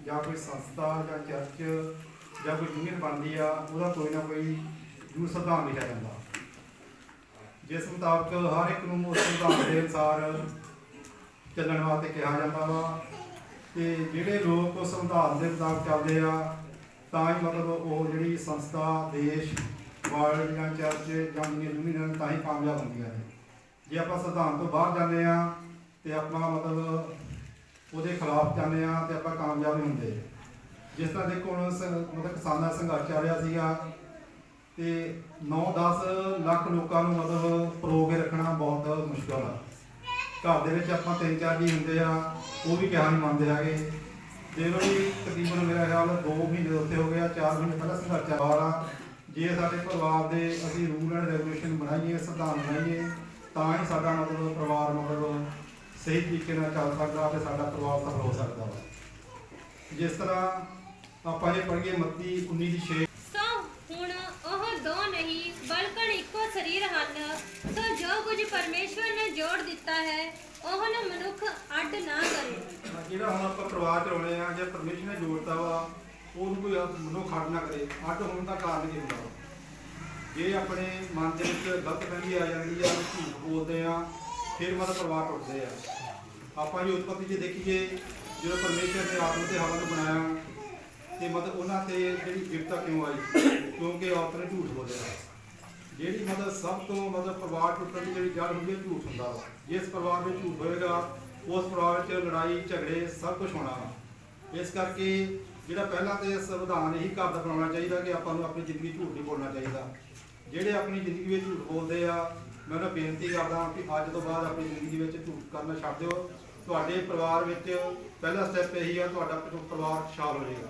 ਜਾਂ ਕੋਈ ਸੰਸਥਾ ਜਾਂ ਚਰਚ ਜਾਂ ਕੋਈ ਯੂਨੀਅਨ ਬਣਦੀ ਆ, ਉਹਦਾ ਕੋਈ ਨਾ ਕੋਈ ਜ਼ਰੂਰ ਸੰਵਿਧਾਨ ਲਿਖਿਆ ਜਾਂਦਾ, ਜਿਸ ਮੁਤਾਬਕ ਹਰ ਇੱਕ ਨੂੰ ਉਸ ਸੰਵਿਧਾਨ ਦੇ ਅਨੁਸਾਰ ਚੱਲਣ ਵਾਸਤੇ ਕਿਹਾ ਜਾਂਦਾ ਵਾ। ਤੇ ਜਿਹੜੇ ਲੋਕ ਉਸ ਸੰਵਿਧਾਨ ਦੇ ਮੁਤਾਬਕ ਚੱਲਦੇ ਆ ਤਾਂ ਹੀ ਮਤਲਬ ਉਹ ਜਿਹੜੀ ਸੰਸਥਾ, ਦੇਸ਼, ਵਰਲਡ ਜਾਂ ਚਰਚ ਜਾਂ ਯੂਨੀਅਨ ਤਾਂ ਹੀ ਕਾਮਯਾਬ ਹੁੰਦੀਆਂ ਨੇ। ਜੇ ਆਪਾਂ ਸੰਵਿਧਾਨ ਤੋਂ ਬਾਹਰ ਜਾਂਦੇ ਆ ਤੇ ਆਪਾਂ ਮਤਲਬ ਉਹਦੇ ਖਿਲਾਫ ਜਾਂਦੇ ਆ ਤੇ ਆਪਾਂ ਕਾਮਯਾਬ ਨਹੀਂ ਹੁੰਦੇ। ਜਿਸ ਤਰ੍ਹਾਂ ਦੇਖੋ ਹੁਣ ਮਤਲਬ ਕਿਸਾਨਾਂ ਦਾ ਸੰਘਰਸ਼ ਚੱਲ ਰਿਹਾ ਸੀਗਾ ਤੇ 9-10 ਲੱਖ ਲੋਕਾਂ ਨੂੰ ਮਤਲਬ ਪਰੋ ਕੇ ਰੱਖਣਾ ਬਹੁਤ ਮੁਸ਼ਕਲ ਆ। ਘਰ ਦੇ ਵਿੱਚ ਆਪਾਂ 3-4 ਜੀ ਹੁੰਦੇ ਆ, ਉਹ ਵੀ ਕਿਹਾ ਨਹੀਂ ਮੰਨਦੇ ਹੈਗੇ। ਦੇਖ ਲਓ ਵੀ ਤਕਰੀਬਨ ਮੇਰਾ ਖਿਆਲ 2 ਮਹੀਨੇ ਦੇ ਉੱਤੇ ਹੋ ਗਿਆ, 4 ਮਹੀਨੇ ਪਹਿਲਾਂ ਸੰਘਰਸ਼ ਚੱਲ ਰਿਹਾ। ਜੇ ਸਾਡੇ ਪਰਿਵਾਰ ਦੇ ਅਸੀਂ ਰੂਲ ਐਂਡ ਰੈਗੂਲੇਸ਼ਨ ਬਣਾਈਏ, ਸੰਵਿਧਾਨ ਬਣਾਈਏ, ਤਾਂ ਹੀ ਸਾਡਾ ਮਤਲਬ ਪਰਿਵਾਰ ਮਤਲਬ ਸਹੀ ਤਰੀਕੇ ਨਾਲ ਚੱਲ ਸਕਦਾ ਤੇ ਸਾਡਾ ਪਰਿਵਾਰ ਸਫਲ ਹੋ ਸਕਦਾ ਵਾ। ਜਿਸ ਤਰ੍ਹਾਂ ਆਪਾਂ ਇਹ ਪੜ੍ਹੀਏ ਮੱਤੀ 19:6 ਸੋ ਹੁਣ ਉਹ ਦੋ ਨਹੀਂ ਬਲਕਿ ਇੱਕੋ ਸਰੀਰ ਹਨ। ਸੋ ਜੋ ਕੁਝ ਪਰਮੇਸ਼ਵਰ ਨੇ ਜੋੜ ਦਿੱਤਾ ਹੈ ਉਹ ਨਾ ਮਨੁੱਖ ਅੱਡ ਨਾ ਕਰੇ। ਜਿਹੜਾ ਹੁਣ ਆਪਾਂ ਪਰਿਵਾਰ ਚਲਾਉਣੇ ਆ, ਜੇ ਪਰਮੇਸ਼ਵਰ ਨੇ ਜੋੜਤਾ ਵਾ, ਉਹਨੂੰ ਕੋਈ ਮਨੁੱਖ ਅੱਡ ਨਾ ਕਰੇ। ਅੱਡ ਹੋਣ ਦਾ ਕਾਰਨ ਕੀ ਹੁੰਦਾ ਵਾ? ਜੇ ਆਪਣੇ ਮਨ ਦੇ ਵਿੱਚ ਗਲਤਫਹਿਮੀ ਆ ਜਾਂਦੀ ਆ, ਝੂਠ ਬੋਲਦੇ ਆ, ਫਿਰ ਮਤਲਬ ਪਰਿਵਾਰ ਟੁੱਟਦੇ ਆ। ਆਪਾਂ ਜੀ ਉਤਪਤੀ ਜੇ ਦੇਖੀਏ, ਜਦੋਂ ਪਰਮੇਸ਼ਵਰ ਨੇ ਆਦਮ ਤੇ ਹਵਾ ਨੂੰ ਬਣਾਇਆ ਤੇ ਮਤਲਬ ਉਹਨਾਂ ਤੇ ਜਿਹੜੀ ਵਿਪਤਾ ਕਿਉਂ ਆਈ? ਕਿਉਂਕਿ ਔਰਤ ਨੇ ਝੂਠ ਬੋਲਿਆ। ਜਿਹੜੀ ਮਤਲਬ ਸਭ ਤੋਂ ਮਤਲਬ ਪਰਿਵਾਰ ਟੁੱਟਣ ਦੀ ਜਿਹੜੀ ਜੜ ਹੁੰਦੀ ਹੈ, ਝੂਠ ਹੁੰਦਾ ਵਾ। ਜਿਸ ਪਰਿਵਾਰ ਵਿੱਚ ਝੂਠ ਹੋਏਗਾ, ਉਸ ਪਰਿਵਾਰ 'ਚ ਲੜਾਈ ਝਗੜੇ ਸਭ ਕੁਝ ਹੋਣਾ ਵਾ। ਇਸ ਕਰਕੇ ਜਿਹੜਾ ਪਹਿਲਾਂ ਤੇ ਸੰਵਿਧਾਨ ਇਹੀ ਘਰ ਦਾ ਬਣਾਉਣਾ ਚਾਹੀਦਾ ਕਿ ਆਪਾਂ ਨੂੰ ਆਪਣੀ ਜ਼ਿੰਦਗੀ ਝੂਠ ਨਹੀਂ ਬੋਲਣਾ ਚਾਹੀਦਾ। ਜਿਹੜੇ ਆਪਣੀ ਜ਼ਿੰਦਗੀ ਵਿੱਚ ਝੂਠ ਬੋਲਦੇ ਆ, ਮੈਂ ਉਹਨਾਂ ਬੇਨਤੀ ਕਰਦਾ ਕਿ ਅੱਜ ਤੋਂ ਬਾਅਦ ਆਪਣੀ ਜ਼ਿੰਦਗੀ ਵਿੱਚ ਝੂਠ ਕਰਨਾ ਛੱਡ ਦਿਓ। ਤੁਹਾਡੇ ਪਰਿਵਾਰ ਵਿੱਚ ਪਹਿਲਾ ਸਟੈਪ ਇਹੀ ਆ, ਤੁਹਾਡਾ ਪਰਿਵਾਰ ਖੁਸ਼ਹਾਲ ਹੋ ਜਾਏਗਾ।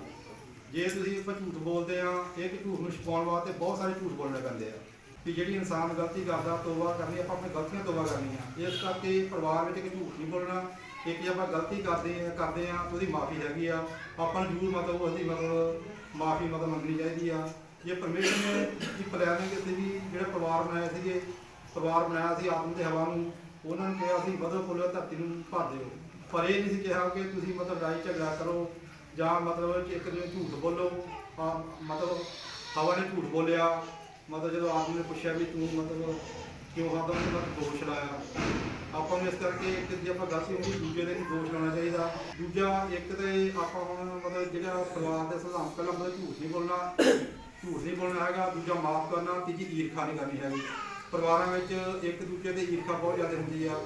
ਜੇ ਤੁਸੀਂ ਝੂਠ ਬੋਲਦੇ ਆ, ਇੱਕ ਝੂਠ ਨੂੰ ਛੁਪਾਉਣ ਵਾਸਤੇ ਬਹੁਤ ਸਾਰੇ ਝੂਠ ਬੋਲਣੇ ਪੈਂਦੇ ਆ। ਕਿ ਜਿਹੜੀ ਇਨਸਾਨ ਗਲਤੀ ਕਰਦਾ, ਤੋਬਾ ਕਰਨੀ, ਆਪਾਂ ਆਪਣੀ ਗਲਤੀਆਂ ਤੋਬਾ ਕਰਨੀਆਂ। ਇਸ ਕਰਕੇ ਪਰਿਵਾਰ ਵਿੱਚ ਇੱਕ ਝੂਠ ਨਹੀਂ ਬੋਲਣਾ। ਇੱਕ ਜੇ ਆਪਾਂ ਗਲਤੀ ਕਰਦੇ ਆ ਉਹਦੀ ਮਾਫੀ ਹੈਗੀ ਆ, ਆਪਾਂ ਨੂੰ ਜ਼ਰੂਰ ਮਤਲਬ ਉਹਦੀ ਮਤਲਬ ਮਾਫੀ ਮਤਲਬ ਮੰਗਣੀ ਚਾਹੀਦੀ ਆ। ਜੇ ਪਰਮੇਸ਼ਰ ਨੇ ਕੀ ਪਲਾਨਿੰਗ ਕੀਤੀ ਵੀ ਜਿਹੜਾ ਪਰਿਵਾਰ ਬਣਾਇਆ ਸੀ ਆਦਮ ਤੇ ਹਵਾ ਨੂੰ, ਉਹਨਾਂ ਨੇ ਕਿਹਾ ਸੀ ਵਧੋ ਫੁੱਲੋ, ਧਰਤੀ ਨੂੰ ਭਰ ਦਿਓ। ਪਰ ਇਹ ਨਹੀਂ ਸੀ ਕਿਹਾ ਕਿ ਤੁਸੀਂ ਮਤਲਬ ਲੜਾਈ ਝਗੜਾ ਕਰੋ ਜਾਂ ਮਤਲਬ ਇੱਕ ਦੂਜੇ ਝੂਠ ਬੋਲੋ। ਮਤਲਬ ਹਵਾ ਨੇ ਝੂਠ ਬੋਲਿਆ, ਮਤਲਬ ਜਦੋਂ ਆਦਮ ਨੇ ਪੁੱਛਿਆ ਵੀ ਤੂੰ ਮਤਲਬ ਕਿਉਂ ਹਵਾ ਨੂੰ ਮਤਲਬ ਦੋਸ਼ ਲਾਇਆ। ਆਪਾਂ ਨੂੰ ਇਸ ਕਰਕੇ ਇੱਕ ਜੇ ਆਪਾਂ ਗਲਤੀ ਹੁੰਦੀ, ਦੂਜੇ ਦੇ ਨਹੀਂ ਦੋਸ਼ ਲਾਉਣਾ ਚਾਹੀਦਾ। ਦੂਜਾ ਇੱਕ ਤੇ ਆਪਾਂ ਹੁਣ ਮਤਲਬ ਜਿਹੜਾ ਪਰਿਵਾਰ ਦੇ ਸਿਧਾਂਤ, ਪਹਿਲਾਂ ਮਤਲਬ ਝੂਠ ਨਹੀਂ ਬੋਲਣਾ ਹੈਗਾ। ਦੂਜਾ ਮਾਫ ਕਰਨਾ। ਤੀਜੀ ਈਰਖਾ ਨਹੀਂ ਕਰਨੀ ਹੈਗੀ। ਪਰਿਵਾਰਾਂ ਵਿੱਚ ਇੱਕ ਦੂਜੇ ਦੀ ਈਰਖਾ ਬਹੁਤ ਜ਼ਿਆਦਾ ਹੁੰਦੀ ਆ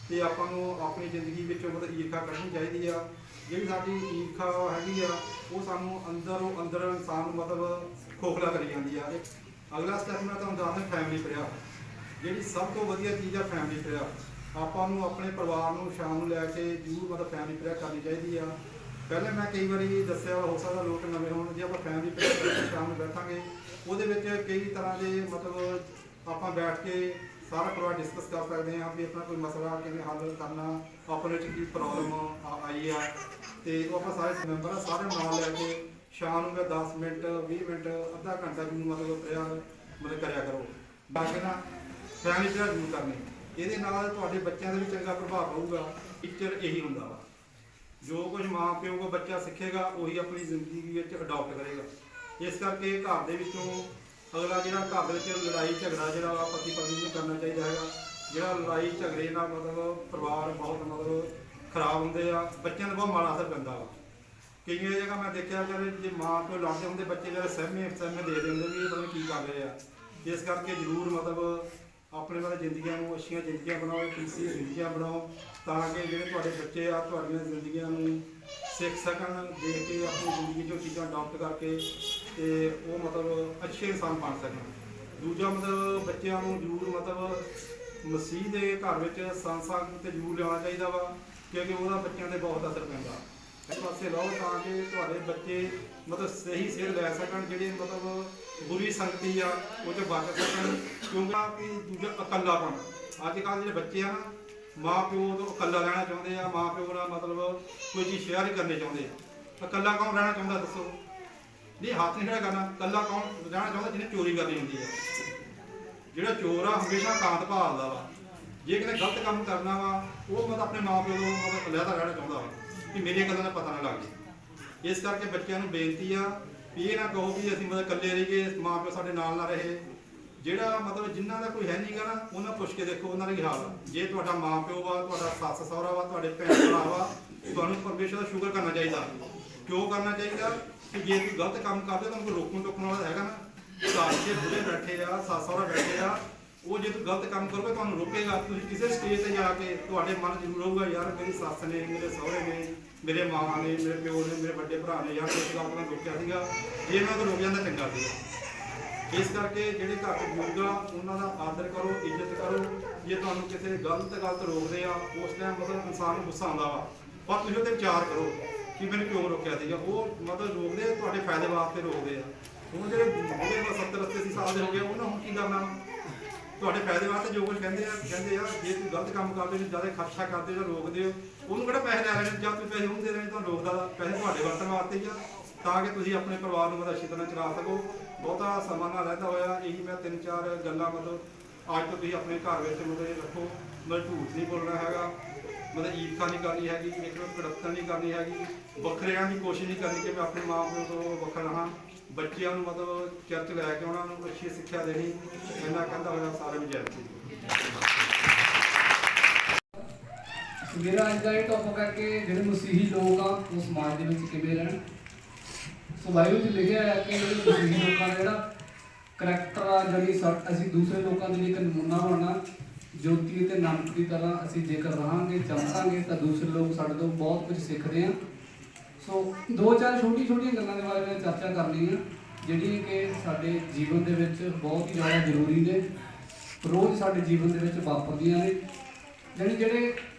ਤੇ ਆਪਾਂ ਨੂੰ ਆਪਣੀ ਜ਼ਿੰਦਗੀ ਵਿੱਚੋਂ ਮਤਲਬ ਈਰਖਾ ਕੱਢਣੀ ਚਾਹੀਦੀ ਆ। ਜਿਹੜੀ ਸਾਡੀ ਈਰਖਾ ਹੈਗੀ ਆ, ਉਹ ਸਾਨੂੰ ਅੰਦਰੋਂ ਅੰਦਰ ਇਨਸਾਨ ਨੂੰ ਮਤਲਬ ਖੋਖਲਾ ਕਰੀ ਜਾਂਦੀ ਆ। ਅਗਲਾ ਸਟੈਪ ਮੈਂ ਤੁਹਾਨੂੰ ਦੱਸਦਾ ਫੈਮਿਲੀ ਪ੍ਰੇਅਰ। ਜਿਹੜੀ ਸਭ ਤੋਂ ਵਧੀਆ ਚੀਜ਼ ਆ ਫੈਮਿਲੀ ਪ੍ਰੇਅਰ। ਆਪਾਂ ਨੂੰ ਆਪਣੇ ਪਰਿਵਾਰ ਨੂੰ ਸ਼ਾਮ ਨੂੰ ਲੈ ਕੇ ਜ਼ਰੂਰ ਮਤਲਬ ਫੈਮਿਲੀ ਪ੍ਰੇਅਰ ਕਰਨੀ ਚਾਹੀਦੀ ਆ। ਪਹਿਲੇ ਮੈਂ ਕਈ ਵਾਰੀ ਦੱਸਿਆ, ਹੋ ਸਕਦਾ ਲੋਕ ਨਵੇਂ ਹੋਣ। ਜੇ ਆਪਾਂ ਫੈਮਿਲੀ ਪ੍ਰੇਅਰ ਸ਼ਾਮ ਨੂੰ ਬੈਠਾਂਗੇ, ਉਹਦੇ ਵਿੱਚ ਕਈ ਤਰ੍ਹਾਂ ਦੇ ਮਤਲਬ ਆਪਾਂ ਬੈਠ ਕੇ ਸਾਰਾ ਪਰਿਵਾਰ ਡਿਸਕਸ ਕਰ ਸਕਦੇ ਹਾਂ ਵੀ ਆਪਣਾ ਕੋਈ ਮਸਲਾ ਕਿਵੇਂ ਹੱਲ ਕਰਨਾ, ਆਪਣੇ ਵਿੱਚ ਕੀ ਪ੍ਰੋਬਲਮ ਆਈ ਆ, ਤੇ ਉਹ ਆਪਾਂ ਸਾਰੇ ਮੈਂਬਰ ਸਾਰੇ ਨਾਲ ਲੈ ਕੇ ਸ਼ਾਮ ਨੂੰ 10 ਮਿੰਟ 20 ਮਿੰਟ ਅੱਧਾ ਘੰਟਾ ਨੂੰ ਮਤਲਬ ਪ੍ਰੇਅਰ ਮਤਲਬ ਕਰਿਆ ਕਰੋ। ਬਾਕੀ ਨਾ ਫੈਮਿਲੀ ਪ੍ਰੇਅਰ ਜ਼ਰੂਰ ਕਰਨੀ। ਇਹਦੇ ਨਾਲ ਤੁਹਾਡੇ ਬੱਚਿਆਂ ਦੇ ਵੀ ਚੰਗਾ ਪ੍ਰਭਾਵ ਪਊਗਾ। ਟੀਚਰ ਇਹੀ ਹੁੰਦਾ ਵਾ, ਜੋ ਕੁਝ ਮਾਂ ਪਿਓ ਕੋ ਬੱਚਾ ਸਿੱਖੇਗਾ ਉਹੀ ਆਪਣੀ ਜ਼ਿੰਦਗੀ ਵਿੱਚ ਅਡਾਪਟ ਕਰੇਗਾ। ਇਸ ਕਰਕੇ ਘਰ ਦੇ ਵਿੱਚੋਂ ਅਗਲਾ ਜਿਹੜਾ ਘਰ ਦੇ ਵਿੱਚ ਲੜਾਈ ਝਗੜਾ ਜਿਹੜਾ ਪਤੀ ਪਤਨੀ ਨੂੰ ਕਰਨਾ ਚਾਹੀਦਾ ਹੈਗਾ। ਜਿਹੜਾ ਲੜਾਈ ਝਗੜੇ ਨਾਲ ਮਤਲਬ ਪਰਿਵਾਰ ਬਹੁਤ ਮਤਲਬ ਖਰਾਬ ਹੁੰਦੇ ਆ, ਬੱਚਿਆਂ ਦਾ ਬਹੁਤ ਮਾੜਾ ਅਸਰ ਪੈਂਦਾ ਵਾ। ਕਈਆਂ ਜਗ੍ਹਾ ਮੈਂ ਦੇਖਿਆ ਜੇ ਮਾਂ ਪਿਓ ਲੜਦੇ ਹੁੰਦੇ, ਬੱਚੇ ਜਿਹੜੇ ਸਹਿਮੇ ਦੇਖਦੇ ਹੁੰਦੇ ਵੀ ਇਹ ਪਤਾ ਨਹੀਂ ਕੀ ਕਰ ਰਹੇ ਆ। ਇਸ ਕਰਕੇ ਜ਼ਰੂਰ ਮਤਲਬ ਆਪਣੇ ਵਾਲੇ ਜ਼ਿੰਦਗੀਆਂ ਨੂੰ ਅੱਛੀਆਂ ਜ਼ਿੰਦਗੀਆਂ ਬਣਾਓ, ਖੁਸ਼ੀ ਜ਼ਿੰਦਗੀਆਂ ਬਣਾਓ, ਤਾਂ ਕਿ ਜਿਹੜੇ ਤੁਹਾਡੇ ਬੱਚੇ ਆ ਤੁਹਾਡੀਆਂ ਜ਼ਿੰਦਗੀਆਂ ਨੂੰ ਸਿੱਖ ਸਕਣ, ਦੇਖ ਕੇ ਆਪਣੀ ਜ਼ਿੰਦਗੀ 'ਚੋਂ ਚੀਜ਼ਾਂ ਅਡਾਪਟ ਕਰਕੇ ਤੇ ਉਹ ਮਤਲਬ ਅੱਛੇ ਇਨਸਾਨ ਬਣ ਸਕਣ। ਦੂਜਾ ਮਤਲਬ ਬੱਚਿਆਂ ਨੂੰ ਜ਼ਰੂਰ ਮਤਲਬ ਮਸੀਹ ਦੇ ਘਰ ਵਿੱਚ ਸੰਸਥਾ ਤੇ ਜ਼ਰੂਰ ਲਿਆਉਣਾ ਚਾਹੀਦਾ ਵਾ, ਕਿਉਂਕਿ ਉਹਦਾ ਬੱਚਿਆਂ 'ਤੇ ਬਹੁਤ ਅਸਰ ਪੈਂਦਾ। ਇਸ ਪਾਸੇ ਲਾਓ ਤਾਂ ਕਿ ਤੁਹਾਡੇ ਬੱਚੇ ਮਤਲਬ ਸਹੀ ਸੇਧ ਲੈ ਸਕਣ, ਜਿਹੜੇ ਮਤਲਬ ਬੁਰੀ ਸੰਗਤੀ ਆ ਉਹ 'ਚ ਬਚ ਸਕਣ। ਕਿਉਂਕਿ ਦੂਜਾ ਇਕੱਲਾਪਣ, ਅੱਜ ਕੱਲ੍ਹ ਜਿਹੜੇ ਬੱਚੇ ਆ ਨਾ, ਮਾਂ ਪਿਓ ਤੋਂ ਇਕੱਲਾ ਲੈਣਾ ਚਾਹੁੰਦੇ ਆ, ਮਾਂ ਪਿਓ ਨਾਲ ਮਤਲਬ ਕੋਈ ਚੀਜ਼ ਸ਼ੇਅਰ ਹੀ ਕਰਨੀ ਚਾਹੁੰਦੇ ਆ। ਤਾਂ ਇਕੱਲਾ ਕੌਣ ਰਹਿਣਾ ਚਾਹੁੰਦਾ ਦੱਸੋ? ਨਹੀਂ, ਹੱਥ ਨਹੀਂ ਖੜਾ ਕਰਨਾ। ਇਕੱਲਾ ਕੌਣ ਰਹਿਣਾ ਚਾਹੁੰਦਾ ਜਿਹਨੇ ਚੋਰੀ ਕਰਨੀ ਹੁੰਦੀ ਹੈ? ਜਿਹੜਾ ਚੋਰ ਆ ਹਮੇਸ਼ਾ ਕਾਂਤ ਭਾਲਦਾ ਵਾ। ਜੇ ਕਿਤੇ ਗਲਤ ਕੰਮ ਕਰਨਾ ਵਾ ਉਹ ਮਤਲਬ ਆਪਣੇ ਮਾਂ ਪਿਓ ਤੋਂ ਮਤਲਬ ਅਲੱਗਾ ਰਹਿਣਾ ਚਾਹੁੰਦਾ ਵਾ ਕਿ ਮੇਰੀਆਂ ਗੱਲਾਂ ਦਾ ਪਤਾ ਨਾ ਲੱਗ ਜੇ। ਇਸ ਕਰਕੇ ਬੱਚਿਆਂ ਨੂੰ ਬੇਨਤੀ ਆ ਵੀ ਇਹ ਨਾ ਕਹੋ ਵੀ ਅਸੀਂ ਮਤਲਬ ਇਕੱਲੇ ਰਹੀਏ, ਮਾਂ ਪਿਓ ਸਾਡੇ ਨਾਲ ਨਾ ਰਹੇ। ਜਿਹੜਾ ਮਤਲਬ ਜਿਨ੍ਹਾਂ ਦਾ ਕੋਈ ਹੈ ਨਹੀਂਗਾ ਨਾ ਉਹਨਾਂ ਪੁੱਛ ਕੇ ਦੇਖੋ ਉਹਨਾਂ ਦਾ ਕੀ ਹਾਲ ਆ। ਜੇ ਤੁਹਾਡਾ ਮਾਂ ਪਿਓ ਵਾ, ਤੁਹਾਡਾ ਸੱਸ ਸਹੁਰਾ ਵਾ, ਤੁਹਾਡੇ ਭੈਣ ਭਰਾ ਵਾ, ਤੁਹਾਨੂੰ ਪਰਮੇਸ਼ਰ ਦਾ ਸ਼ੁਕਰ ਕਰਨਾ ਚਾਹੀਦਾ। ਕਿਉਂ ਕਰਨਾ ਚਾਹੀਦਾ? ਕਿ ਜੇ ਕੋਈ ਗਲਤ ਕੰਮ ਕਰਦੇ ਤੁਹਾਨੂੰ ਕੋਈ ਰੋਕਣ ਟੋਕਣ ਵਾਲਾ ਹੈਗਾ ਨਾ। ਘਰ 'ਚ ਬੁੜੇ ਬੈਠੇ ਆ, ਸੱਸ ਸਹੁਰਾ ਬੈਠੇ ਆ, ਉਹ ਜੇ ਤੂੰ ਗਲਤ ਕੰਮ ਕਰੋਗੇ ਤੁਹਾਨੂੰ ਰੋਕੇਗਾ। ਤੁਸੀਂ ਕਿਸੇ ਸਟੇਜ ਤੇ ਜਾ ਕੇ ਤੁਹਾਡੇ ਮਨ ਜ਼ਰੂਰ ਹੋਊਗਾ ਯਾਰ ਮੇਰੀ ਸੱਸ ਨੇ, ਮੇਰੇ ਸਹੁਰੇ ਨੇ, ਮੇਰੇ ਮਾਂ ਨੇ, ਮੇਰੇ ਪਿਓ ਨੇ, ਮੇਰੇ ਵੱਡੇ ਭਰਾ ਨੇ ਯਾਰ ਇਸ ਗੱਲ ਤੋਂ ਮੈਂ ਰੋਕਿਆ ਸੀਗਾ, ਜੇ ਮੈਂ ਉਹ ਰੁਕ ਜਾਂਦਾ ਚੰਗਾ ਸੀਗਾ। ਇਸ ਕਰਕੇ ਜਿਹੜੇ ਘਰ 'ਚ ਬਜ਼ੁਰਗ ਆ ਉਹਨਾਂ ਦਾ ਆਦਰ ਕਰੋ, ਇੱਜ਼ਤ ਕਰੋ। ਜੇ ਤੁਹਾਨੂੰ ਕਿਸੇ ਗਲਤ ਰੋਕਦੇ ਆ ਉਸ ਟਾਈਮ ਮਤਲਬ ਇਨਸਾਨ ਨੂੰ ਗੁੱਸਾ ਆਉਂਦਾ ਵਾ, ਪਰ ਤੁਸੀਂ ਉਹਦੇ ਵਿਚਾਰ ਕਰੋ ਕਿ ਮੈਨੂੰ ਕਿਉਂ ਰੋਕਿਆ ਸੀਗਾ। ਉਹ ਮਤਲਬ ਰੋਕਦੇ ਤੁਹਾਡੇ ਫਾਇਦੇ ਵਾਸਤੇ ਰੋਕਦੇ ਆ। ਹੁਣ ਜਿਹੜੇ ਬੁੜੇ 70-80 ਸਾਲ ਦੇ ਹੋ ਗਏ ਉਹਨਾਂ ਹੁਣ ਕੀ ਕਰਨਾ? ਤੁਹਾਡੇ ਫਾਇਦੇ ਵਾਸਤੇ ਜੋ ਕੁਝ ਕਹਿੰਦੇ ਆ ਜੇ ਤੁਸੀਂ ਗਲਤ ਕੰਮ ਕਰਦੇ ਹੋ, ਜ਼ਿਆਦਾ ਖਰਚਾ ਕਰਦੇ ਜਾਂ ਰੋਕਦੇ ਹੋ, ਉਹਨੂੰ ਕਿਹੜਾ ਪੈਸੇ ਲੈ ਲੈਣੇ? ਜਾਂ ਤੁਸੀਂ ਪੈਸੇ ਉਹਨੂੰ ਦੇ ਦੇਣੇ ਤੁਹਾਨੂੰ ਰੋਕਦਾ, ਪੈਸੇ ਤੁਹਾਡੇ ਵਰਤਣ ਵਾਸਤੇ ਹੀ ਆ, ਤਾਂ ਕਿ ਤੁਸੀਂ ਆਪਣੇ ਪਰਿਵਾਰ ਨੂੰ ਮਤਲਬ ਅੱਛੀ ਤਰ੍ਹਾਂ ਚਲਾ ਸਕੋ। ਬਹੁਤਾ ਸਮਾਂ ਨਾ ਰਹਿੰਦਾ ਹੋਇਆ ਇਹੀ ਮੈਂ 3-4 ਗੱਲਾਂ ਮਤਲਬ ਅੱਜ ਤੋਂ ਤੁਸੀਂ ਆਪਣੇ ਘਰ ਵਿੱਚ ਮਤਲਬ ਰੱਖੋ। ਮਤਲਬ ਝੂਠ ਨਹੀਂ ਬੋਲਣਾ ਹੈਗਾ, ਮਤਲਬ ਈਰਖਾ ਨਹੀਂ ਕਰਨੀ ਹੈਗੀ, ਇੱਕ ਕੜੱਤਣ ਨਹੀਂ ਕਰਨੀ ਹੈਗੀ, ਵੱਖਰਿਆਂ ਦੀ ਕੋਸ਼ਿਸ਼ ਨਹੀਂ ਕਰਨੀ ਕਿ ਮੈਂ ਆਪਣੇ ਮਾਂ ਪਿਓ ਤੋਂ ਵੱਖਰਾ ਰਹਾਂ। ਬੱਚਿਆਂ ਨੂੰ ਮਤਲਬ ਚਰਚ ਲੈ ਕੇ ਉਹਨਾਂ ਨੂੰ ਅੱਛੀ ਸਿੱਖਿਆ ਦੇਣੀ। ਇੰਨਾ ਕਹਿੰਦਾ ਹੋਇਆ ਸਾਰੇ ਵਿਦਿਆਰਥੀ। ਮੇਰਾ ਅੱਜ ਦਾ ਇਹ ਟੌਪਿਕ ਹੈ ਕਿ ਜਿਹੜੇ ਮਸੀਹੀ ਲੋਕ ਆ ਉਹ ਸਮਾਜ ਦੇ ਵਿੱਚ ਕਿਵੇਂ ਰਹਿਣ। ਸੋ ਬਾਈਬਲ 'ਚ ਲਿਖਿਆ ਹੈ ਕਿ ਜਿਹੜੇ ਮਸੀਹੀ ਲੋਕਾਂ ਦਾ ਜਿਹੜਾ ਕਰੈਕਟਰ ਆ, ਜਿਹੜੀ ਅਸੀਂ ਦੂਸਰੇ ਲੋਕਾਂ ਦੇ ਲਈ ਇੱਕ ਨਮੂਨਾ ਬਣਨਾ। ਜੋਤੀ ਅਤੇ ਨਮਕ ਦੀ ਤਰ੍ਹਾਂ ਅਸੀਂ ਜੇਕਰ ਰਹਾਂਗੇ, ਚਮਕਾਂਗੇ ਤਾਂ ਦੂਸਰੇ ਲੋਕ ਸਾਡੇ ਤੋਂ ਬਹੁਤ ਕੁਝ ਸਿੱਖਦੇ ਆ। ਸੋ 2-4 ਛੋਟੀਆਂ ਗੱਲਾਂ ਦੇ ਬਾਰੇ ਮੈਂ ਚਰਚਾ ਕਰਨੀ ਆ ਜਿਹੜੀਆਂ ਕਿ ਸਾਡੇ ਜੀਵਨ ਦੇ ਵਿੱਚ ਬਹੁਤ ਹੀ ਜ਼ਿਆਦਾ ਜ਼ਰੂਰੀ ਨੇ, ਰੋਜ਼ ਸਾਡੇ ਜੀਵਨ ਦੇ ਵਿੱਚ ਵਾਪਰਦੀਆਂ ਨੇ। ਜਿਹੜੇ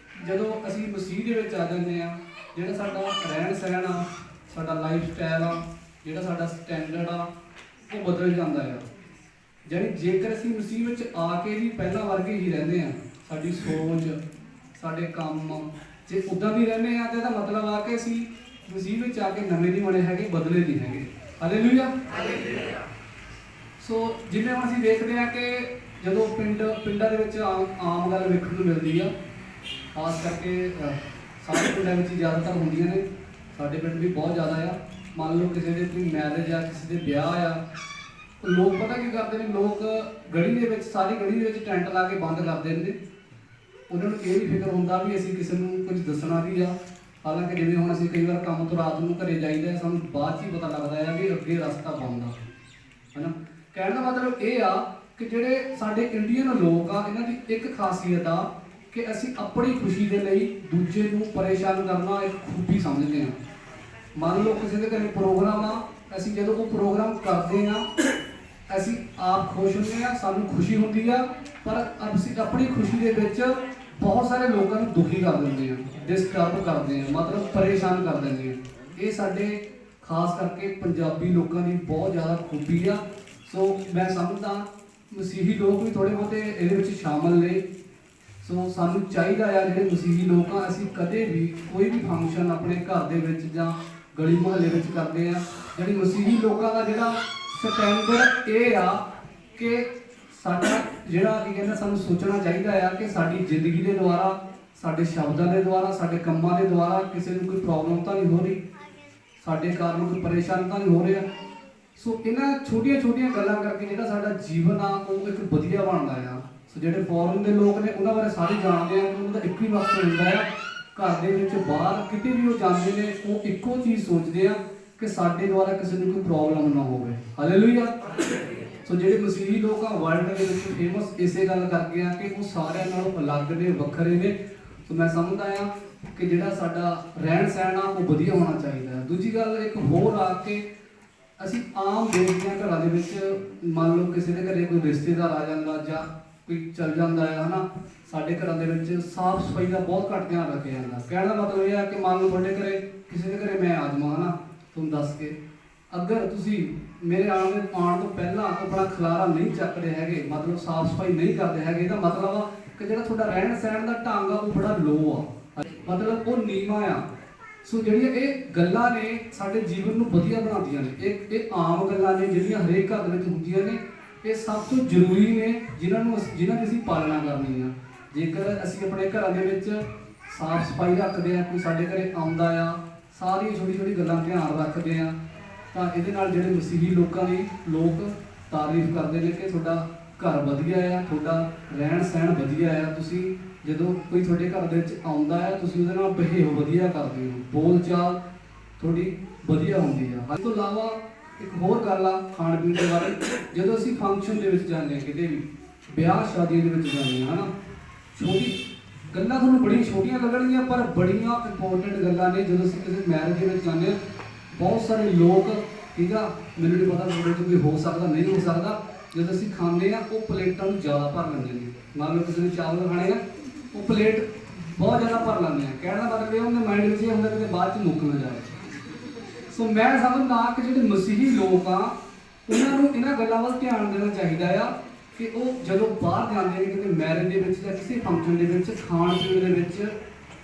ਜਦੋਂ ਅਸੀਂ ਮਸੀਹ ਦੇ ਵਿੱਚ ਆ ਜਾਂਦੇ ਆ, ਜਿਹੜਾ ਸਾਡਾ ਰਹਿਣ ਸਹਿਣ ਆ, ਸਾਡਾ ਲਾਈਫ ਸਟਾਈਲ ਆ, ਜਿਹੜਾ ਸਾਡਾ ਸਟੈਂਡਰਡ ਆ ਉਹ ਬਦਲ ਜਾਂਦਾ ਆ। ਜੇਕਰ ਅਸੀਂ ਮਸੀਹ ਵਿੱਚ ਆ ਕੇ ਵੀ ਪਹਿਲਾਂ ਵਰਗੇ ਹੀ ਰਹਿੰਦੇ ਆ, ਸਾਡੀ ਸੋਚ, ਸਾਡੇ ਕੰਮ ਜੇ ਉੱਦਾਂ ਵੀ ਰਹਿੰਦੇ ਆ ਤਾਂ ਇਹਦਾ ਮਤਲਬ ਆ ਕਿ ਅਸੀਂ ਮਸੀਹ ਵਿੱਚ ਆ ਕੇ ਨਵੇਂ ਨਹੀਂ ਬਣੇ ਹੈਗੇ, ਬਦਲੇ ਨਹੀਂ ਹੈਗੇ। ਹਾਲੇਲੂਇਆ। ਸੋ ਜਿਵੇਂ ਹੁਣ ਅਸੀਂ ਦੇਖਦੇ ਆ ਕਿ ਜਦੋਂ ਪਿੰਡਾਂ ਦੇ ਵਿੱਚ ਆਮ ਗੱਲ ਵੇਖਣ ਨੂੰ ਮਿਲਦੀ ਆ, ਖਾਸ ਕਰਕੇ ਸਾਰੇ ਪਿੰਡਾਂ ਵਿੱਚ ਜ਼ਿਆਦਾਤਰ ਹੁੰਦੀਆਂ ਨੇ, ਸਾਡੇ ਪਿੰਡ ਵੀ ਬਹੁਤ ਜ਼ਿਆਦਾ ਆ। ਮੰਨ ਲਓ ਕਿਸੇ ਦੇ ਕੋਈ ਮੈਰਿਜ ਆ, ਕਿਸੇ ਦੇ ਵਿਆਹ ਆ, ਲੋਕ ਪਤਾ ਕੀ ਕਰਦੇ ਨੇ, ਲੋਕ ਗਲੀ ਦੇ ਵਿੱਚ ਸਾਰੀ ਗਲੀ ਦੇ ਵਿੱਚ ਟੈਂਟ ਲਾ ਕੇ ਬੰਦ ਕਰ ਦਿੰਦੇ ਨੇ। ਉਹਨਾਂ ਨੂੰ ਇਹ ਨਹੀਂ ਫਿਕਰ ਹੁੰਦਾ ਵੀ ਅਸੀਂ ਕਿਸੇ ਨੂੰ ਕੁਝ ਦੱਸਣਾ ਵੀ ਆ। ਹਾਲਾਂਕਿ ਜਿਵੇਂ ਹੁਣ ਅਸੀਂ ਕਈ ਵਾਰ ਕੰਮ ਤੋਂ ਰਾਤ ਨੂੰ ਘਰੇ ਜਾਈਦਾ, ਸਾਨੂੰ ਬਾਅਦ 'ਚ ਹੀ ਪਤਾ ਲੱਗਦਾ ਆ ਵੀ ਅੱਗੇ ਰਸਤਾ ਬੰਦ ਆ, ਹੈ ਨਾ। ਕਹਿਣ ਦਾ ਮਤਲਬ ਇਹ ਆ ਕਿ ਜਿਹੜੇ ਸਾਡੇ ਇੰਡੀਅਨ ਲੋਕ ਆ ਇਹਨਾਂ ਦੀ ਇੱਕ ਖਾਸੀਅਤ ਆ ਕਿ ਅਸੀਂ ਆਪਣੀ ਖੁਸ਼ੀ ਦੇ ਲਈ ਦੂਜੇ ਨੂੰ ਪਰੇਸ਼ਾਨ ਕਰਨਾ ਇੱਕ ਖੂਬੀ ਸਮਝਦੇ ਹਾਂ। ਮੰਨ ਲਓ ਕਿਸੇ ਦੇ ਘਰੇ ਪ੍ਰੋਗਰਾਮ ਆ, ਅਸੀਂ ਜਦੋਂ ਉਹ ਪ੍ਰੋਗਰਾਮ ਕਰਦੇ ਆ ਅਸੀਂ ਆਪ ਖੁਸ਼ ਹੁੰਦੇ ਆ, ਸਾਨੂੰ ਖੁਸ਼ੀ ਹੁੰਦੀ ਆ, ਪਰ ਅਸੀਂ ਆਪਣੀ ਖੁਸ਼ੀ ਦੇ ਵਿੱਚ ਬਹੁਤ ਸਾਰੇ ਲੋਕਾਂ ਨੂੰ ਦੁਖੀ ਕਰ ਦਿੰਦੇ ਆ, ਡਿਸਟਰਬ ਕਰਦੇ ਆ, ਮਤਲਬ ਪਰੇਸ਼ਾਨ ਕਰ ਦਿੰਦੇ ਆ। ਇਹ ਸਾਡੇ ਖਾਸ ਕਰਕੇ ਪੰਜਾਬੀ ਲੋਕਾਂ ਦੀ ਬਹੁਤ ਜ਼ਿਆਦਾ ਖੂਬੀ ਆ। ਸੋ ਮੈਂ ਸਮਝਦਾ ਮਸੀਹੀ ਲੋਕ ਵੀ ਥੋੜੇ ਬਹੁਤੇ ਇਹਦੇ ਵਿੱਚ ਸ਼ਾਮਲ ਨੇ। ਸੋ ਸਾਨੂੰ ਚਾਹੀਦਾ ਆ ਜਿਹੜੇ ਮਸੀਹੀ ਲੋਕ ਆ, ਅਸੀਂ ਕਦੇ ਵੀ ਕੋਈ ਵੀ ਫੰਕਸ਼ਨ ਆਪਣੇ ਘਰ ਦੇ ਵਿੱਚ ਜਾਂ ਗਲੀ ਮੁਹੱਲੇ ਵਿੱਚ ਕਰਦੇ ਆ, ਜਿਹੜੀ ਮਸੀਹੀ ਲੋਕਾਂ ਦਾ ਜਿਹੜਾ ਸਟੈਂਡਰਡ ਇਹ ਆ ਕਿ ਸਾਡਾ ਜਿਹੜਾ ਕੀ ਕਹਿੰਦਾ ਸਾਨੂੰ ਸੋਚਣਾ ਚਾਹੀਦਾ ਆ ਕਿ ਸਾਡੀ ਜ਼ਿੰਦਗੀ ਦੇ ਦੁਆਰਾ, ਸਾਡੇ ਸ਼ਬਦਾਂ ਦੇ ਦੁਆਰਾ, ਸਾਡੇ ਕੰਮਾਂ ਦੇ ਦੁਆਰਾ ਕਿਸੇ ਨੂੰ ਕੋਈ ਪ੍ਰੋਬਲਮ ਤਾਂ ਨਹੀਂ ਹੋ ਰਹੀ, ਸਾਡੇ ਕਾਰਨ ਕੋਈ ਪਰੇਸ਼ਾਨ ਤਾਂ ਨਹੀਂ ਹੋ ਰਿਹਾ। ਸੋ ਇਹਨਾਂ ਛੋਟੀਆਂ ਗੱਲਾਂ ਕਰਕੇ ਜਿਹੜਾ ਸਾਡਾ ਜੀਵਨ ਆ ਉਹ ਇੱਕ ਵਧੀਆ ਬਣਦਾ ਆ। ਸੋ ਜਿਹੜੇ ਫੋਰਨ ਦੇ ਲੋਕ ਨੇ ਉਹਨਾਂ ਬਾਰੇ ਸਾਰੇ ਜਾਣਦੇ ਆ ਕਿ ਉਹਨਾਂ ਦਾ ਇੱਕ ਹੀ ਮਕਸਦ ਹੁੰਦਾ ਆ, ਘਰ ਦੇ ਵਿੱਚ ਬਾਹਰ ਕਿਤੇ ਵੀ ਉਹ ਜਾਂਦੇ ਨੇ ਉਹ ਇੱਕੋ ਚੀਜ਼ ਸੋਚਦੇ ਆ ਕਿ ਸਾਡੇ ਦੁਆਰਾ ਕਿਸੇ ਨੂੰ ਕੋਈ ਪ੍ਰੋਬਲਮ ਨਾ ਹੋਵੇ। ਹਾਲੇਲੂਇਆ। ਸੋ ਜਿਹੜੇ ਮਸੀਹੀ ਲੋਕ ਆ ਵਰਲਡ ਦੇ ਵਿੱਚ ਫੇਮਸ ਇਸੇ ਗੱਲ ਕਰਕੇ ਆ ਕਿ ਉਹ ਸਾਰਿਆਂ ਨਾਲੋਂ ਅਲੱਗ ਨੇ, ਵੱਖਰੇ ਨੇ। ਸੋ ਮੈਂ ਸਮਝਦਾ ਆ ਕਿ ਜਿਹੜਾ ਸਾਡਾ ਰਹਿਣ ਸਹਿਣ ਆ ਉਹ ਵਧੀਆ ਹੋਣਾ ਚਾਹੀਦਾ। ਦੂਜੀ ਗੱਲ ਇੱਕ ਹੋਰ ਆ ਕਿ ਅਸੀਂ ਆਮ ਦੇਖਦੇ ਹਾਂ ਘਰਾਂ ਦੇ ਵਿੱਚ, ਮੰਨ ਲਓ ਕਿਸੇ ਦੇ ਘਰੇ ਕੋਈ ਰਿਸ਼ਤੇਦਾਰ ਆ ਜਾਂਦਾ ਜਾਂ ਕੋਈ ਚੱਲ ਜਾਂਦਾ ਹੈ ਨਾ, ਸਾਡੇ ਘਰਾਂ ਦੇ ਵਿੱਚ ਸਾਫ਼ ਸਫਾਈ ਦਾ ਬਹੁਤ ਘੱਟ ਧਿਆਨ ਰੱਖਿਆ ਜਾਂਦਾ। ਕਹਿਣ ਦਾ ਮਤਲਬ ਇਹ ਹੈ ਕਿ ਮੰਨ ਲਓ ਤੁਹਾਡੇ ਘਰੇ ਕਿਸੇ ਦੇ ਘਰੇ ਮੈਂ ਆ ਜਾਵਾਂ ਨਾ, ਤੁਹਾਨੂੰ ਦੱਸ ਕੇ, ਅਗਰ ਤੁਸੀਂ ਮੇਰੇ ਆਉਣ ਤੋਂ ਪਹਿਲਾਂ ਆਪਣਾ ਖਿਲਾਰਾ ਨਹੀਂ ਚੱਕਦੇ ਹੈਗੇ, ਮਤਲਬ ਸਾਫ਼ ਸਫਾਈ ਨਹੀਂ ਕਰਦੇ ਹੈਗੇ, ਇਹਦਾ ਮਤਲਬ ਆ ਕਿ ਜਿਹੜਾ ਤੁਹਾਡਾ ਰਹਿਣ ਸਹਿਣ ਦਾ ਢੰਗ ਆ ਉਹ ਬੜਾ ਲੋ ਆ, ਮਤਲਬ ਉਹ ਨੀਵਾਂ ਆ। ਸੋ ਜਿਹੜੀਆਂ ਇਹ ਗੱਲਾਂ ਨੇ ਸਾਡੇ ਜੀਵਨ ਨੂੰ ਵਧੀਆ ਬਣਾਉਂਦੀਆਂ ਨੇ। ਇਹ ਆਮ ਗੱਲਾਂ ਨੇ ਜਿਹੜੀਆਂ ਹਰੇਕ ਘਰ ਦੇ ਵਿੱਚ ਹੁੰਦੀਆਂ ਨੇ। ਇਹ ਸਭ ਤੋਂ ਜ਼ਰੂਰੀ ਨੇ ਜਿਨ੍ਹਾਂ ਦੀ ਅਸੀਂ ਪਾਲਣਾ ਕਰਨੀ ਆ। ਜੇਕਰ ਅਸੀਂ ਆਪਣੇ ਘਰਾਂ ਦੇ ਵਿੱਚ ਸਾਫ਼ ਸਫਾਈ ਰੱਖਦੇ ਆ, ਕੋਈ ਸਾਡੇ ਘਰੇ ਆਉਂਦਾ ਆ, ਸਾਰੀਆਂ ਛੋਟੀ ਛੋਟੀ ਗੱਲਾਂ ਧਿਆਨ ਰੱਖਦੇ ਆ, ਤਾਂ ਇਹਦੇ ਨਾਲ ਜਿਹੜੇ ਮਸੀਹੀ ਲੋਕਾਂ ਦੀ ਲੋਕ ਤਾਰੀਫ ਕਰਦੇ ਨੇ ਕਿ ਤੁਹਾਡਾ ਘਰ ਵਧੀਆ ਆ, ਤੁਹਾਡਾ ਰਹਿਣ ਸਹਿਣ ਵਧੀਆ ਆ। ਤੁਸੀਂ ਜਦੋਂ ਕੋਈ ਤੁਹਾਡੇ ਘਰ ਦੇ ਵਿੱਚ ਆਉਂਦਾ ਹੈ, ਤੁਸੀਂ ਉਹਦੇ ਨਾਲ ਬਿਹੇਵ ਵਧੀਆ ਕਰਦੇ ਹੋ, ਬੋਲ ਚਾਲ ਤੁਹਾਡੀ ਵਧੀਆ ਹੁੰਦੀ ਆ। ਇਸ ਤੋਂ ਇਲਾਵਾ ਇੱਕ ਹੋਰ ਗੱਲ ਆ ਖਾਣ ਪੀਣ ਦੇ ਬਾਰੇ। ਜਦੋਂ ਅਸੀਂ ਫੰਕਸ਼ਨ ਦੇ ਵਿੱਚ ਜਾਂਦੇ ਹਾਂ, ਕਿਤੇ ਵੀ ਵਿਆਹ ਸ਼ਾਦੀ ਦੇ ਵਿੱਚ ਜਾਂਦੇ ਹਾਂ, ਹਨਾ, ਛੋਟੀ ਗੱਲਾਂ ਤੁਹਾਨੂੰ ਬੜੀਆਂ ਛੋਟੀਆਂ ਲੱਗਣਗੀਆਂ ਪਰ ਬੜੀਆਂ ਇੰਪੋਰਟੈਂਟ ਗੱਲਾਂ ਨੇ। ਜਦੋਂ ਅਸੀਂ ਕਿਸੇ ਮੈਰਿਜ ਦੇ ਵਿੱਚ ਜਾਂਦੇ ਹਾਂ, ਬਹੁਤ ਸਾਰੇ ਲੋਕ, ਠੀਕ ਆ, ਮੈਨੂੰ ਨਹੀਂ ਪਤਾ ਤੁਹਾਡੇ 'ਚ ਕੋਈ ਹੋ ਸਕਦਾ ਨਹੀਂ ਹੋ ਸਕਦਾ, ਜਦੋਂ ਅਸੀਂ ਖਾਂਦੇ ਆ ਉਹ ਪਲੇਟਾਂ ਨੂੰ ਜ਼ਿਆਦਾ ਭਰ ਲੈਂਦੇ ਨੇ। ਮੰਨ ਲਓ ਕਿਸੇ ਨੇ ਚਾਵਲ ਖਾਣੇ ਆ, ਉਹ ਪਲੇਟ ਬਹੁਤ ਜ਼ਿਆਦਾ ਭਰ ਲੈਂਦੇ ਆ। ਕਹਿਣ ਦਾ ਮਤਲਬ ਇਹ ਉਹਦੇ ਮਾਈਂਡ ਵਿੱਚ ਇਹ ਹੁੰਦਾ ਕਿ ਬਾਅਦ 'ਚ ਮੁੱਕ ਨਾ ਜਾਵੇ। ਸੋ ਮੈਂ ਸਮਝਦਾ ਕਿ ਜਿਹੜੇ ਮਸੀਹੀ ਲੋਕ ਆ ਉਹਨਾਂ ਨੂੰ ਇਹਨਾਂ ਗੱਲਾਂ ਵੱਲ ਧਿਆਨ ਦੇਣਾ ਚਾਹੀਦਾ ਆ ਕਿ ਉਹ ਜਦੋਂ ਬਾਹਰ ਜਾਂਦੇ ਨੇ ਕਿਤੇ ਮੈਰਿਜ ਦੇ ਵਿੱਚ ਜਾਂ ਕਿਸੇ ਫੰਕਸ਼ਨ ਦੇ ਵਿੱਚ, ਖਾਣ ਪੀਣ ਦੇ ਵਿੱਚ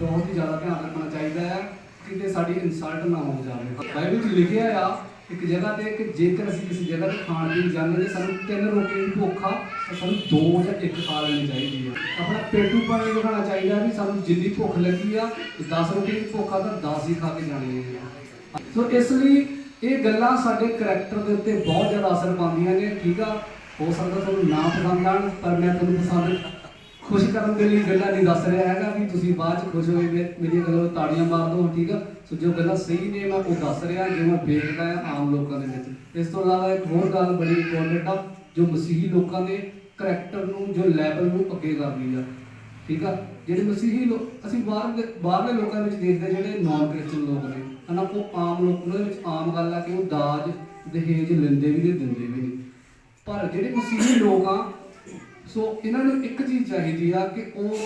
ਬਹੁਤ ਹੀ ਜ਼ਿਆਦਾ ਧਿਆਨ ਰੱਖਣਾ ਚਾਹੀਦਾ ਹੈ ਕਿਤੇ ਸਾਡੀ ਇਨਸਲਟ ਨਾ ਹੋ ਜਾਵੇ। ਬਾਈਬਲ 'ਚ ਲਿਖਿਆ ਆ ਇੱਕ ਜਗ੍ਹਾ ਤੇ ਕਿ ਜੇਕਰ ਅਸੀਂ ਕਿਸੇ ਜਗ੍ਹਾ ਤੇ ਖਾਣ ਪੀਣ ਜਾਂਦੇ ਤੇ ਸਾਨੂੰ 3 ਰੋਟੀ ਦੀ ਭੁੱਖ ਆ ਤਾਂ ਸਾਨੂੰ 2 ਜਾਂ 1 ਖਾ ਲੈਣੀ ਚਾਹੀਦੀ ਆ। ਆਪਣਾ ਪੇਟੂ ਪਾਣੀ ਦਿਖਾਉਣਾ ਚਾਹੀਦਾ ਵੀ ਸਾਨੂੰ ਜਿੰਨੀ ਭੁੱਖ ਲੱਗੀ ਆ, 10 ਰੋਟੀ ਦੀ ਭੁੱਖ ਆ ਤਾਂ 10 ਹੀ ਖਾ ਕੇ ਜਾਣੀ ਹੈ। ਸੋ ਇਸ ਲਈ ਇਹ ਗੱਲਾਂ ਸਾਡੇ ਕਰੈਕਟਰ ਦੇ ਉੱਤੇ ਬਹੁਤ ਜ਼ਿਆਦਾ ਅਸਰ ਪਾਉਂਦੀਆਂ ਨੇ। ਠੀਕ ਆ, ਹੋ ਸਕਦਾ ਤੁਹਾਨੂੰ ਨਾ ਪਸੰਦ ਆਉਣ, ਪਰ ਮੈਂ ਤੁਹਾਨੂੰ ਖੁਸ਼ ਕਰਨ ਦੇ ਲਈ ਗੱਲਾਂ ਨਹੀਂ ਦੱਸ ਰਿਹਾ ਹੈਗਾ ਵੀ ਤੁਸੀਂ ਬਾਅਦ 'ਚ ਖੁਸ਼ ਹੋਏ ਮੇਰੀਆਂ ਗੱਲਾਂ ਤਾੜੀਆਂ ਮਾਰ ਦਿਓ। ਠੀਕ ਆ, ਸੋ ਜੋ ਗੱਲਾਂ ਸਹੀ ਨੇ ਮੈਂ ਉਹ ਦੱਸ ਰਿਹਾ ਜੋ ਮੈਂ ਵੇਖਦਾ ਹਾਂ ਆਮ ਲੋਕਾਂ ਦੇ ਵਿੱਚ। ਇਸ ਤੋਂ ਇਲਾਵਾ ਇੱਕ ਹੋਰ ਗੱਲ ਬੜੀ ਇੰਪੋਰਟੈਂਟ ਆ ਜੋ ਮਸੀਹੀ ਲੋਕਾਂ ਦੇ ਕਰੈਕਟਰ ਨੂੰ, ਜੋ ਲੈਵਲ ਨੂੰ ਅੱਗੇ ਕਰਦੀ ਆ। ਠੀਕ ਆ, ਜਿਹੜੇ ਮਸੀਹੀ ਲੋਕ ਅਸੀਂ ਬਾਹਰਲੇ ਲੋਕਾਂ ਵਿੱਚ ਦੇਖਦੇ ਜਿਹੜੇ ਨਾਨ ਕ੍ਰਿਸਚਨ ਲੋਕ ਨੇ ਹਨਾ, ਉਹ ਆਮ ਲੋਕ ਉਹਨਾਂ ਦੇ ਵਿੱਚ ਆਮ ਗੱਲ ਆ ਕਿ ਉਹ ਦਾਜ ਦਹੇਜ ਲੈਂਦੇ ਵੀ ਨੇ ਦਿੰਦੇ ਵੀ ਨੇ। ਪਰ ਜਿਹੜੇ ਮਸੀਹੀ ਲੋਕ ਆ ਸੋ ਇਹਨਾਂ ਨੂੰ ਇੱਕ ਚੀਜ਼ ਚਾਹੀਦੀ ਆ ਕਿ ਉਹ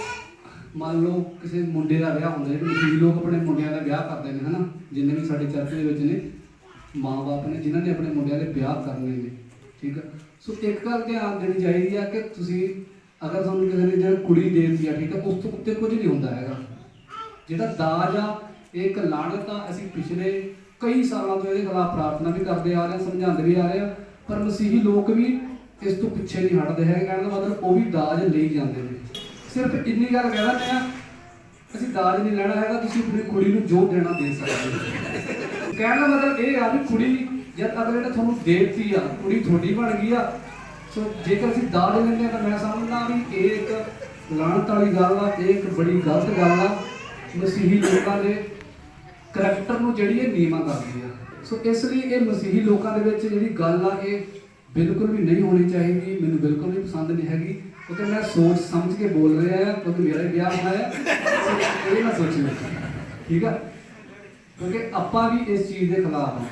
ਮੰਨ ਲਓ ਕਿਸੇ ਮੁੰਡੇ ਦਾ ਵਿਆਹ ਹੁੰਦਾ, ਜਿਹੜੇ ਮਸੀਹੀ ਲੋਕ ਆਪਣੇ ਮੁੰਡਿਆਂ ਦਾ ਵਿਆਹ ਕਰਦੇ ਨੇ ਹਨਾ, ਜਿੰਨੇ ਵੀ ਸਾਡੇ ਚਰਚ ਦੇ ਵਿੱਚ ਨੇ ਮਾਂ-ਬਾਪ ਨੇ ਜਿਨ੍ਹਾਂ ਨੇ ਆਪਣੇ ਮੁੰਡਿਆਂ ਦੇ ਵਿਆਹ ਕਰਨੇ ਨੇ। ਠੀਕ ਆ, ਸੋ ਇੱਕ ਗੱਲ ਧਿਆਨ ਦੇਣੀ ਚਾਹੀਦੀ ਆ ਕਿ ਤੁਸੀਂ ਅਗਰ ਤੁਹਾਨੂੰ ਕਿਸੇ ਨੇ ਜਿਹੜੀ ਕੁੜੀ ਦੇ ਦਿੱਤੀ ਆ, ਠੀਕ ਆ, ਉਸ ਤੋਂ ਉੱਤੇ ਕੁਝ ਨਹੀਂ ਹੁੰਦਾ ਹੈਗਾ। ਜਿਹੜਾ ਦਾਜ ਆ ਇਹ ਇੱਕ ਲਾਹਨਤ ਆ। ਅਸੀਂ ਪਿਛਲੇ ਕਈ ਸਾਲਾਂ ਤੋਂ ਇਹਦੇ ਖਿਲਾਫ ਪ੍ਰਾਰਥਨਾ ਵੀ ਕਰਦੇ ਆ ਰਹੇ, ਸਮਝਾਉਂਦੇ ਵੀ ਆ ਰਹੇ ਆ, ਪਰ ਮਸੀਹੀ ਲੋਕ ਵੀ ਇਸ ਤੋਂ ਪਿੱਛੇ ਨਹੀਂ ਹਟਦੇ ਹੈਗੇ। ਕਹਿਣ ਦਾ ਮਤਲਬ ਉਹ ਵੀ ਦਾਜ ਲਈ ਜਾਂਦੇ ਨੇ। ਸਿਰਫ ਇੰਨੀ ਗੱਲ ਕਹਿ ਦਿੰਦੇ ਆ ਅਸੀਂ ਦਾਜ ਨਹੀਂ ਲੈਣਾ ਹੈਗਾ, ਤੁਸੀਂ ਆਪਣੀ ਕੁੜੀ ਨੂੰ ਜੋ ਦੇਣਾ ਦੇ ਸਕਦੇ ਹੋ। ਕਹਿਣ ਦਾ ਮਤਲਬ ਇਹ ਆ ਵੀ ਕੁੜੀ ਜਦ ਅਗਲੇ ਨੇ ਤੁਹਾਨੂੰ ਦੇ ਦਿੱਤੀ ਆ, ਕੁੜੀ ਤੁਹਾਡੀ ਬਣ ਗਈ ਆ। ਸੋ ਜੇਕਰ ਅਸੀਂ ਦਾਜ ਲੈਂਦੇ ਆ ਤਾਂ ਮੈਂ ਸਮਝਦਾ ਵੀ ਇਹ ਇੱਕ ਲਾਹਨਤ ਵਾਲੀ ਗੱਲ ਆ, ਇਹ ਇੱਕ ਬੜੀ ਗਲਤ ਗੱਲ ਆ। ਮਸੀਹੀ ਲੋਕਾਂ ਦੇ ਕਰੈਕਟਰ ਨੂੰ ਜਿਹੜੀ ਇਹ ਨੀਵਾਂ ਕਰਦੀ ਆ। ਸੋ ਇਸ ਲਈ ਇਹ ਮਸੀਹੀ ਲੋਕਾਂ ਦੇ ਵਿੱਚ ਜਿਹੜੀ ਗੱਲ ਆ ਇਹ ਬਿਲਕੁਲ ਵੀ ਨਹੀਂ ਹੋਣੀ ਚਾਹੀਦੀ, ਮੈਨੂੰ ਬਿਲਕੁਲ ਵੀ ਪਸੰਦ ਨਹੀਂ ਹੈਗੀ। ਕਿਉਂਕਿ ਮੈਂ ਸੋਚ ਸਮਝ ਕੇ ਬੋਲ ਰਿਹਾ ਹਾਂ, ਕਿਉਂਕਿ ਮੇਰਾ ਵਿਆਹ ਹੋਇਆ ਹੈ, ਇਹ ਨਾ ਸੋਚਿਓ। ਠੀਕ ਆ, ਕਿਉਂਕਿ ਆਪਾਂ ਵੀ ਇਸ ਚੀਜ਼ ਦੇ ਖਿਲਾਫ ਹਾਂ।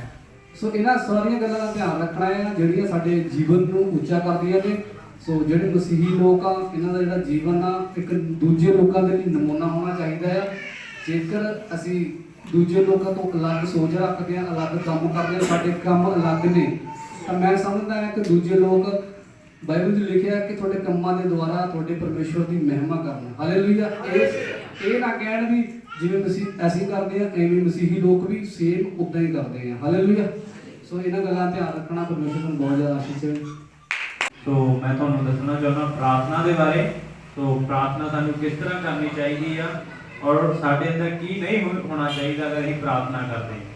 ਸੋ ਇਹਨਾਂ ਸਾਰੀਆਂ ਗੱਲਾਂ ਦਾ ਧਿਆਨ ਰੱਖਣਾ ਹੈ ਜਿਹੜੀਆਂ ਸਾਡੇ ਜੀਵਨ ਨੂੰ ਉੱਚਾ ਕਰਦੀਆਂ ਨੇ। ਸੋ ਜਿਹੜੇ ਮਸੀਹੀ ਲੋਕ ਆ ਇਹਨਾਂ ਦਾ ਜਿਹੜਾ ਜੀਵਨ ਆ ਇੱਕ ਦੂਜੇ ਲੋਕਾਂ ਦੇ ਲਈ ਨਮੂਨਾ ਹੋਣਾ ਚਾਹੀਦਾ ਆ। ਜੇਕਰ ਅਸੀਂ ਦੂਜੇ ਲੋਕਾਂ ਤੋਂ ਅਲੱਗ ਸੋਚ ਰੱਖਦੇ ਹਾਂ, ਅਲੱਗ ਕੰਮ ਕਰਦੇ ਹਾਂ, ਸਾਡੇ ਕੰਮ ਅਲੱਗ ਨੇ, ਤਾਂ ਮੈਂ ਸਮਝਦਾ ਹਾਂ ਕਿ ਦੂਜੇ ਲੋਕ ਬਾਈਬਲ 'ਚ ਲਿਖਿਆ ਕਿ ਤੁਹਾਡੇ ਕੰਮਾਂ ਦੇ ਦੁਆਰਾ ਤੁਹਾਡੇ ਪਰਮੇਸ਼ਵਰ ਦੀ ਮਹਿਮਾ ਕਰਨਾ। ਹਾਲੇਲੂਇਆ। ਇਹ ਨਾ ਕਹਿਣ ਵੀ ਜਿਵੇਂ ਅਸੀਂ ਕਰਦੇ ਆ ਐਵੇਂ ਮਸੀਹੀ ਲੋਕ ਵੀ ਸੇਮ ਉਦਾਂ ਹੀ ਕਰਦੇ ਆ। ਹਾਲੇਲੂਇਆ। ਸੋ ਇਹਨਾਂ ਗੱਲਾਂ ਧਿਆਨ ਰੱਖਣਾ ਪਰਮੇਸ਼ਵਰ ਨੂੰ ਬਹੁਤ ਜ਼ਿਆਦਾ ਆਸ਼ੀਸ਼ ਹੈ। ਸੋ ਮੈਂ ਤੁਹਾਨੂੰ ਦੱਸਣਾ ਚਾਹੁੰਦਾ ਪ੍ਰਾਰਥਨਾ ਦੇ ਬਾਰੇ। ਸੋ ਪ੍ਰਾਰਥਨਾ ਸਾਨੂੰ ਕਿਸ ਤਰ੍ਹਾਂ ਕਰਨੀ ਚਾਹੀਦੀ ਆ ਔਰ ਸਾਡੇ ਅੰਦਰ ਕੀ ਨਹੀਂ ਹੋਣਾ ਚਾਹੀਦਾ ਅਗਰ ਅਸੀਂ ਪ੍ਰਾਰਥਨਾ ਕਰਦੇ ਹਾਂ।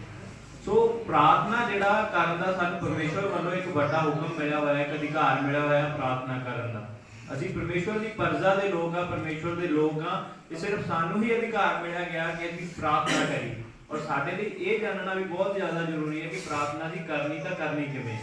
ਸੋ ਪ੍ਰਾਰਥਨਾ ਜਿਹੜਾ ਕਰਨ ਦਾ ਸਾਨੂੰ ਪਰਮੇਸ਼ਵਰ ਵੱਲੋਂ ਇੱਕ ਵੱਡਾ ਹੁਕਮ ਮਿਲਿਆ ਹੋਇਆ ਹੈ, ਇੱਕ ਅਧਿਕਾਰ ਮਿਲਿਆ ਹੋਇਆ ਹੈ ਪ੍ਰਾਰਥਨਾ ਕਰਨ ਦਾ। ਅਸੀਂ ਪਰਮੇਸ਼ਵਰ ਦੀ ਪਰਜਾ ਦੇ ਲੋਕ ਆ, ਪਰਮੇਸ਼ਵਰ ਦੇ ਲੋਕ ਆ। ਇਹ ਸਿਰਫ ਸਾਨੂੰ ਹੀ ਅਧਿਕਾਰ ਮਿਲਿਆ ਗਿਆ ਕਿ ਅਸੀਂ ਪ੍ਰਾਰਥਨਾ ਕਰੀਏ। ਔਰ ਸਾਡੇ ਲਈ ਇਹ ਜਾਣਨਾ ਵੀ ਬਹੁਤ ਜ਼ਿਆਦਾ ਜ਼ਰੂਰੀ ਹੈ ਕਿ ਪ੍ਰਾਰਥਨਾ ਦੀ ਕਰਨੀ ਤਾਂ ਕਰਨੀ ਕਿਵੇਂ।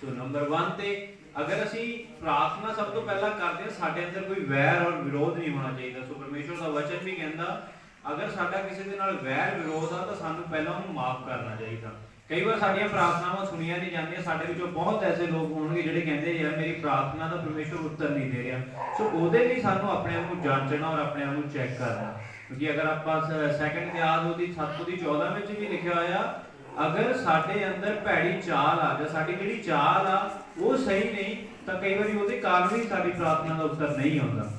ਸੋ ਨੰਬਰ 1 ਤੇ ਅਗਰ ਅਸੀਂ ਪ੍ਰਾਰਥਨਾ ਸਭ ਤੋਂ ਪਹਿਲਾਂ ਕਰਦੇ ਹਾਂ, ਸਾਡੇ ਅੰਦਰ ਕੋਈ ਵੈਰ ਔਰ ਵਿਰੋਧ ਨਹੀਂ ਹੋਣਾ ਚਾਹੀਦਾ। ਸੋ ਪਰਮੇਸ਼ਵਰ ਦਾ ਵਚਨ ਵੀ ਕਹਿੰਦਾ ਅਗਰ ਸਾਡਾ ਕਿਸੇ ਦੇ ਨਾਲ ਵੈਰ ਵਿਰੋਧ ਆ ਤਾਂ ਸਾਨੂੰ ਪਹਿਲਾਂ ਉਹਨੂੰ ਮਾਫ ਕਰਨਾ ਚਾਹੀਦਾ। ਕਈ ਵਾਰ ਸਾਡੀਆਂ ਪ੍ਰਾਰਥਨਾਵਾਂ ਸੁਣੀਆਂ ਨਹੀਂ ਜਾਂਦੀਆਂ। ਸਾਡੇ ਵਿੱਚੋਂ ਬਹੁਤ ਐਸੇ ਲੋਕ ਹੋਣਗੇ ਜਿਹੜੇ ਕਹਿੰਦੇ ਯਾਰ ਮੇਰੀ ਪ੍ਰਾਰਥਨਾ ਦਾ ਪਰਮੇਸ਼ਵਰ ਉੱਤਰ ਨਹੀਂ ਦੇ ਰਿਹਾ। ਸੋ ਉਹਦੇ ਲਈ ਸਾਨੂੰ ਆਪਣੇ ਆਪ ਨੂੰ ਜਾਂਚਣਾ ਔਰ ਆਪਣੇ ਆਪ ਨੂੰ ਚੈੱਕ ਕਰਨਾ। ਕਿਉਂਕਿ ਅਗਰ ਆਪਾਂ 2 ਤਿਮੋਥੀ ਉਹਦੀ 7:14 ਵਿੱਚ ਵੀ ਲਿਖਿਆ ਹੋਇਆ ਅਗਰ ਸਾਡੇ ਅੰਦਰ ਭੈੜੀ ਚਾਲ ਆ ਜਾਂ ਸਾਡੀ ਜਿਹੜੀ ਚਾਲ ਆ ਉਹ ਸਹੀ ਨਹੀਂ ਤਾਂ ਕਈ ਵਾਰੀ ਉਹਦੇ ਕਾਰਨ ਵੀ ਸਾਡੀ ਪ੍ਰਾਰਥਨਾ ਦਾ ਉੱਤਰ ਨਹੀਂ ਆਉਂਦਾ।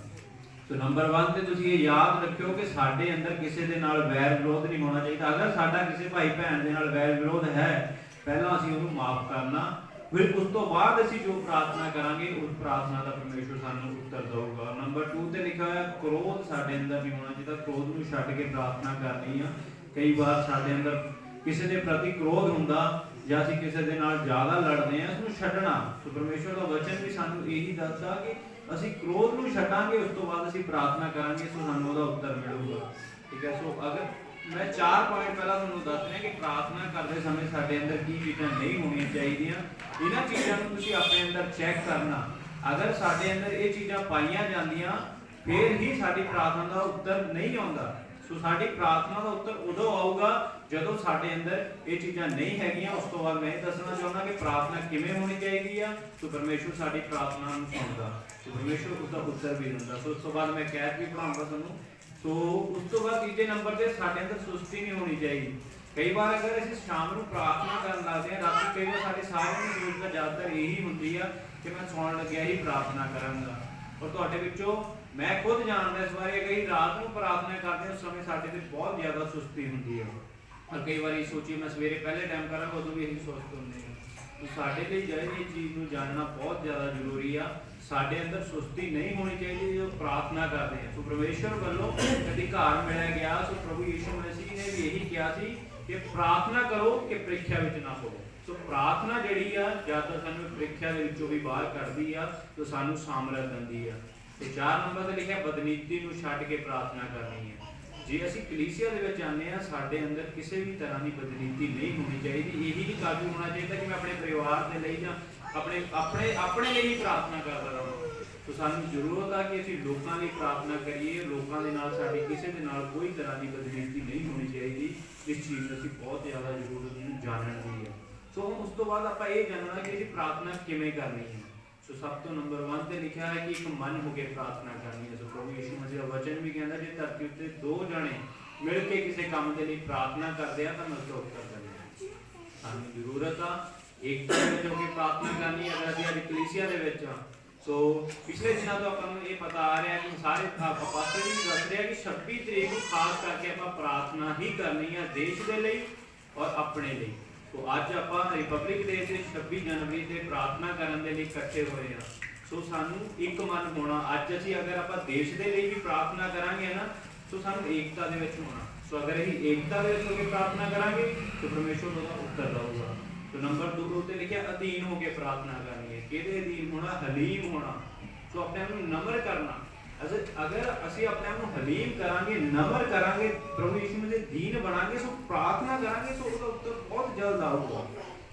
तो नंबर 1 ਤੇ ਤੁਸੀਂ ਇਹ ਯਾਦ ਰੱਖਿਓ ਕਿ ਸਾਡੇ ਅੰਦਰ ਕਿਸੇ ਦੇ ਨਾਲ ਵੈਰ ਵਿਰੋਧ ਨਹੀਂ ਹੋਣਾ ਚਾਹੀਦਾ। ਅਗਰ ਸਾਡਾ ਕਿਸੇ ਭਾਈ ਭੈਣ ਦੇ ਨਾਲ ਵੈਰ ਵਿਰੋਧ ਹੈ, ਪਹਿਲਾਂ ਅਸੀਂ ਉਹਨੂੰ ਮਾਫ ਕਰਨਾ, ਫਿਰ ਉਸ ਤੋਂ ਬਾਅਦ ਅਸੀਂ ਜੋ ਪ੍ਰਾਰਥਨਾ ਕਰਾਂਗੇ ਉਸ ਪ੍ਰਾਰਥਨਾ ਦਾ ਪਰਮੇਸ਼ਵਰ ਸਾਨੂੰ ਉੱਤਰ ਦੇਊਗਾ। ਨੰਬਰ 2 ਤੇ ਲਿਖਿਆ ਹੋਇਆ ਕ੍ਰੋਧ ਸਾਡੇ ਅੰਦਰ ਨਹੀਂ ਹੋਣਾ ਚਾਹੀਦਾ। ਕ੍ਰੋਧ ਨੂੰ ਛੱਡ ਕੇ ਪ੍ਰਾਰਥਨਾ ਕਰਨੀ ਆ। ਕਈ ਵਾਰ ਸਾਡੇ ਅੰਦਰ ਕਿਸੇ ਦੇ ਪ੍ਰਤੀ ਕ੍ਰੋਧ ਹੁੰਦਾ ਜਾਂ ਅਸੀਂ ਕਿਸੇ ਦੇ ਨਾਲ ਜ਼ਿਆਦਾ ਲੜਦੇ ਆ, ਉਸਨੂੰ ਛੱਡਣਾ। ਸੋ ਪਰਮੇਸ਼ਵਰ ਦਾ ਵਚਨ ਵੀ ਸਾਨੂੰ ਇਹੀ ਦੱਸਦਾ ਕਿ ਅਸੀਂ ਕ੍ਰੋਧ ਨੂੰ ਛੱਡਾਂਗੇ, ਉਸ ਤੋਂ ਬਾਅਦ ਅਸੀਂ ਪ੍ਰਾਰਥਨਾ ਕਰਾਂਗੇ, ਸੋ ਸਾਨੂੰ ਉਹਦਾ ਉੱਤਰ ਮਿਲੂਗਾ। ਠੀਕ ਹੈ। ਸੋ ਅਗਰ ਮੈਂ 4 ਪੁਆਇੰਟ ਪਹਿਲਾਂ ਤੁਹਾਨੂੰ ਦੱਸ ਰਿਹਾ ਕਿ ਪ੍ਰਾਰਥਨਾ ਕਰਦੇ ਸਮੇਂ ਸਾਡੇ ਅੰਦਰ ਕੀ ਚੀਜ਼ਾਂ ਨਹੀਂ ਹੋਣੀਆਂ ਚਾਹੀਦੀਆਂ। ਇਹਨਾਂ ਚੀਜ਼ਾਂ ਨੂੰ ਤੁਸੀਂ ਆਪਣੇ ਅੰਦਰ ਚੈੱਕ ਕਰਨਾ। ਅਗਰ ਸਾਡੇ ਅੰਦਰ ਇਹ ਚੀਜ਼ਾਂ ਪਾਈਆਂ ਜਾਂਦੀਆਂ, ਫਿਰ ਹੀ ਸਾਡੀ ਪ੍ਰਾਰਥਨਾ ਦਾ ਉੱਤਰ ਨਹੀਂ ਆਉਂਦਾ। ਸੋ ਸਾਡੀ ਪ੍ਰਾਰਥਨਾ ਦਾ ਉੱਤਰ ਉਦੋਂ ਆਊਗਾ ਜਦੋਂ ਸਾਡੇ ਅੰਦਰ ਇਹ ਚੀਜ਼ਾਂ ਨਹੀਂ ਹੈਗੀਆਂ। ਉਸ ਤੋਂ ਬਾਅਦ ਮੈਂ ਇਹ ਦੱਸਣਾ ਚਾਹੁੰਦਾ ਕਿ ਪ੍ਰਾਰਥਨਾ ਕਿਵੇਂ ਹੋਣੀ ਚਾਹੀਦੀ ਆ। ਸੋ ਪਰਮੇਸ਼ਵਰ ਸਾਡੀ ਪ੍ਰਾਰਥਨਾ ਨੂੰ ਸੁਣਦਾ, ਸੋ ਪਰਮੇਸ਼ਵਰ ਉਸਦਾ ਉੱਤਰ ਵੀ ਦਿੰਦਾ। ਸੋ ਉਸ ਤੋਂ ਬਾਅਦ ਮੈਂ ਕਹਿ ਵੀ ਪੜਾਉਂਗਾ ਤੁਹਾਨੂੰ। ਸੋ ਉਸ ਤੋਂ ਬਾਅਦ ਤੀਜੇ ਨੰਬਰ ਤੇ ਸਾਡੇ ਅੰਦਰ ਸੁਸਤੀ ਨਹੀਂ ਹੋਣੀ ਚਾਹੀਦੀ। ਕਈ ਵਾਰ ਅਗਰ ਅਸੀਂ ਸ਼ਾਮ ਨੂੰ ਪ੍ਰਾਰਥਨਾ ਕਰਨ ਲੱਗਦੇ ਹਾਂ, ਰਾਤੀ ਕਈ ਵਾਰ ਸਾਡੇ ਸਾਰਿਆਂ ਦੀ ਜ਼ਰੂਰਤ ਜ਼ਿਆਦਾਤਰ ਇਹੀ ਹੁੰਦੀ ਆ ਕਿ ਮੈਂ ਸੌਣ ਲੱਗਿਆ ਹੀ ਪ੍ਰਾਰਥਨਾ ਕਰਾਂਗਾ। ਔਰ ਤੁਹਾਡੇ ਵਿੱਚੋਂ ਮੈਂ ਖੁਦ ਜਾਣਦਾ ਇਸ ਬਾਰੇ, ਕਈ ਰਾਤ ਨੂੰ ਪ੍ਰਾਰਥਨਾ ਕਰਦੇ ਹਾਂ ਉਸ ਸਮੇਂ ਸਾਡੇ ਤੇ ਬਹੁਤ ਜ਼ਿਆਦਾ ਸੁਸਤੀ ਹੁੰਦੀ ਹੈ। ਔਰ ਕਈ ਵਾਰੀ ਸੋਚੀਏ ਮੈਂ ਸਵੇਰੇ ਪਹਿਲੇ ਟਾਈਮ ਕਰਾਂਗਾ, ਉਦੋਂ ਵੀ ਇਹੀ ਸੁਸਤ ਹੁੰਦੇ ਆ। तो साडे लिए ਜਿਹੜੀ चीज़ ਨੂੰ जानना बहुत ज़्यादा जरूरी आ। साडे अंदर सुस्ती नहीं होनी चाहिए जो प्रार्थना करते हैं। सो परमेश्वर वालों अधिकार मिला गया। सो प्रभु यीशु मसीह ने भी यही कहा सी कि प्रार्थना करो कि परीक्षा विच ना पवो। सो प्रार्थना जिहड़ी आ ज़्यादातर सानू परीक्षा दे विचों भी बाहर कढदी आ, तो सानू सामर्थ दिंदी आ। तो 4 नंबर ते लिखिआ बदनीति नूं छड्ड के प्रार्थना करनी है। जे असीं कलीसिया दे विच आने आ, साडे अंदर किसी भी तरह की बदनीति नहीं होनी चाहिए। यही नहीं काबू होना चाहिए कि मैं अपने परिवार के लिए या अपने अपने अपने लिए ही प्रार्थना करता रहा। तो सानू जरूरत है कि असीं लोकां लई प्रार्थना करिए। लोकां दे नाल साडी किसी दे नाल कोई तरह की बदनीति नहीं होनी चाहिए। इस चीज़ नूं असीं बहुत ज़्यादा जरूरत जानने की है। सो उस तो बाद आपां ये जानना कि असीं प्रार्थना किवें करनी है। सो सब तो नंबर 1 ते लिखा है कि एक मन होकर प्रार्थना करनी है। सो प्रभु यीशु मसीह का वचन भी कहता है जे धरती उत्ते 2 जने मिल के किसी काम के लिए प्रार्थना करते हैं तो मैं उसका उत्तर देना। सानू जरूरत आ एकता में होकर प्रार्थना करनी। अगर असीं अज कलीसिया दे विच हां, सो पिछले दिनों तो आपां नूं ये पता आ रहा है कि सारे पास्टर भी दस रहे हैं कि 26 तरीक को खास करके आपां प्रार्थना ही करनी है देश के लिए और अपने लिए। तो अज आपां रिपब्लिक डे से 26 जनवरी से प्रार्थना करने के लिए इकट्ठे हुए हैं। सो सानू एक मन होना। अज असीं अगर आपां देश के लिए भी प्रार्थना करांगे ना, तो सानू एकता दे विच होना। सो अगर असीं एकता दे विच होकर प्रार्थना करांगे तो परमेश्वर उसदा उत्तर देऊगा। तो नंबर 2 ते लिखिआ अधीन होकर प्रार्थना करनी है। किहदे अधीन होना? हलीम होना। सो अपने आप नूं नम्र करना। अगर असीं अपने आप नूं हलीम करांगे, नम्र करांगे, प्रभु यीशु मसीह दीन बनांगे, सो प्रार्थना करांगे, सो उसदा उत्तर बहुत जल्द आऊगा।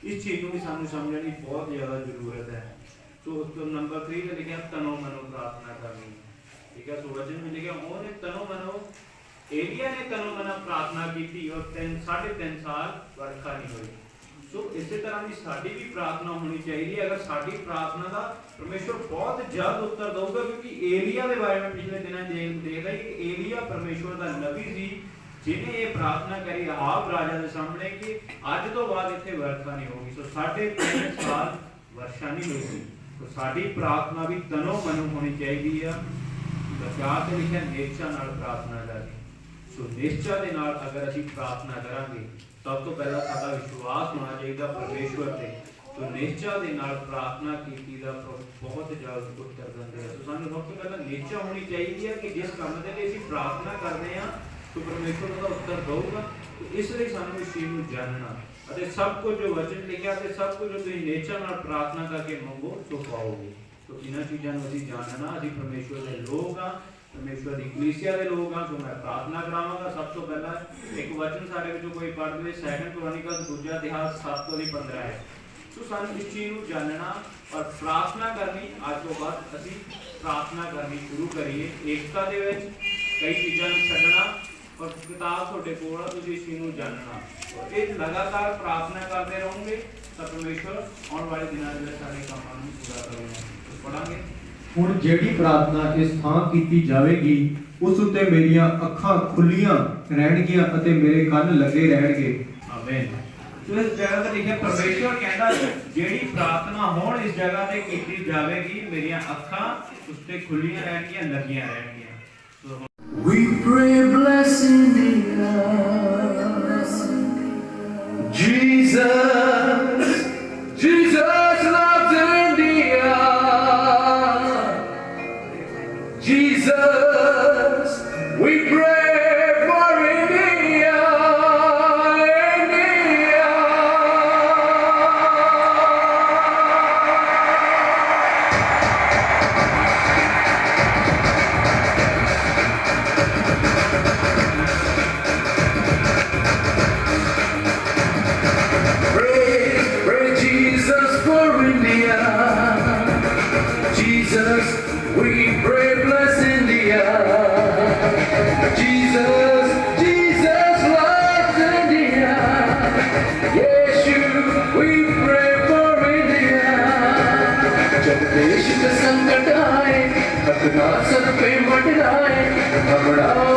इस चीज़ नूं भी सानू समझने की बहुत ज़्यादा जरूरत है। सो तो नंबर 3 ते लिखिआ तनो मनो प्रार्थना करनी। ठीक है। सो वचन में लिखिआ उन्होंने तनो मनो, एलिया ने तनो मनो प्रार्थना की और 3.5 साल वर्षा नहीं हुई। सो इसी तरह की साडी भी प्रार्थना होनी चाहिए। अगर साडी प्रार्थना का परमेश्वर बहुत जल्द उत्तर देगा, क्योंकि एलिया के बारे में पिछले दिनों देख रहे कि एलिया परमेश्वर का नबी सी जिन्हें ये प्रार्थना करी आहाब राजा के सामने कि अज तो बाद इत्थे वर्षा नहीं होगी। सो 3.5 साल वर्षा नहीं हुई। तो साडी प्रार्थना भी तनो मनो होनी चाहिए। बचाव से लिखा निश्चा नाल प्रार्थना करनी। सो निश्चा के नाल अगर असीं प्रार्थना करांगे, सब तो पहला साडा विश्वास होना चाहिए परमेश्वर ते। तो निश्चा के नाल प्रार्थना कीती दा बहुत जल्द उत्तर दिंदे हैं। तो सानू सब तो पहला निश्चा होनी चाहिए कि जिस काम दे लई असीं प्रार्थना करदे हां तो परमेश्वर उसदा उत्तर देऊगा। तो इसलिए सानू इस चीज़ नूं जानना अते सब कुछ जो वचन लिखिआ ते सब कुछ जो तुसीं निश्चा नाल प्रार्थना करके मंगो सो पाओगे। तो इन्हां चीज़ां नूं असीं जानना। असीं परमेश्वर दे लोक हां, परमेश्वर की कलीसिया के लोग हाँ। सो मैं प्रार्थना करावांगा। सब तो पहला एक वचन सारे विचों कोई पढ़ दे 2 क्रॉनिकल्स 2 अध्याय 7-15 है। सो सानू इस चीज़ को जानना और प्रार्थना करनी। आज तो बाद असीं प्रार्थना करनी शुरू करिए एकता दे विच। कई चीज़ां नूं छड्डना और किताब तुहाडे कोल आ, तुसीं इस चीज़ को जानना और ये लगातार प्रार्थना करते रहोगे तो परमेश्वर आने वाले दिनों में सारे कामां नूं पूरा करेगा। तो पढ़ांगे ਹੁਣ ਜਿਹੜੀ ਪ੍ਰਾਰਥਨਾ ਇਸ ਥਾਂ ਕੀਤੀ ਜਾਵੇਗੀ ਉਸ ਉੱਤੇ ਮੇਰੀਆਂ ਅੱਖਾਂ ਖੁੱਲੀਆਂ ਰਹਿਣਗੀਆਂ ਅਤੇ ਮੇਰੇ ਕੰਨ ਲੱਗੇ ਰਹਿਣਗੇ। ਆਮੀਨ। तो इस जगह पर लिखा परमेश्वर कहता जेड़ी प्रार्थना होण इस जगह ते कीती जावेगी, मेरियां अखां उस ते खुलियां रहणगियां, लगियां रहणगियां। We pray, bless India. Jesus, Jesus loves India. Jesus, we pray for India, India. Pray Jesus for India. Jesus, we pray, bless India. Jesus, Jesus loves India. Yeshu, we pray for India. जब देश का संकट आए, अपना sir पे मंडराए, घबराओ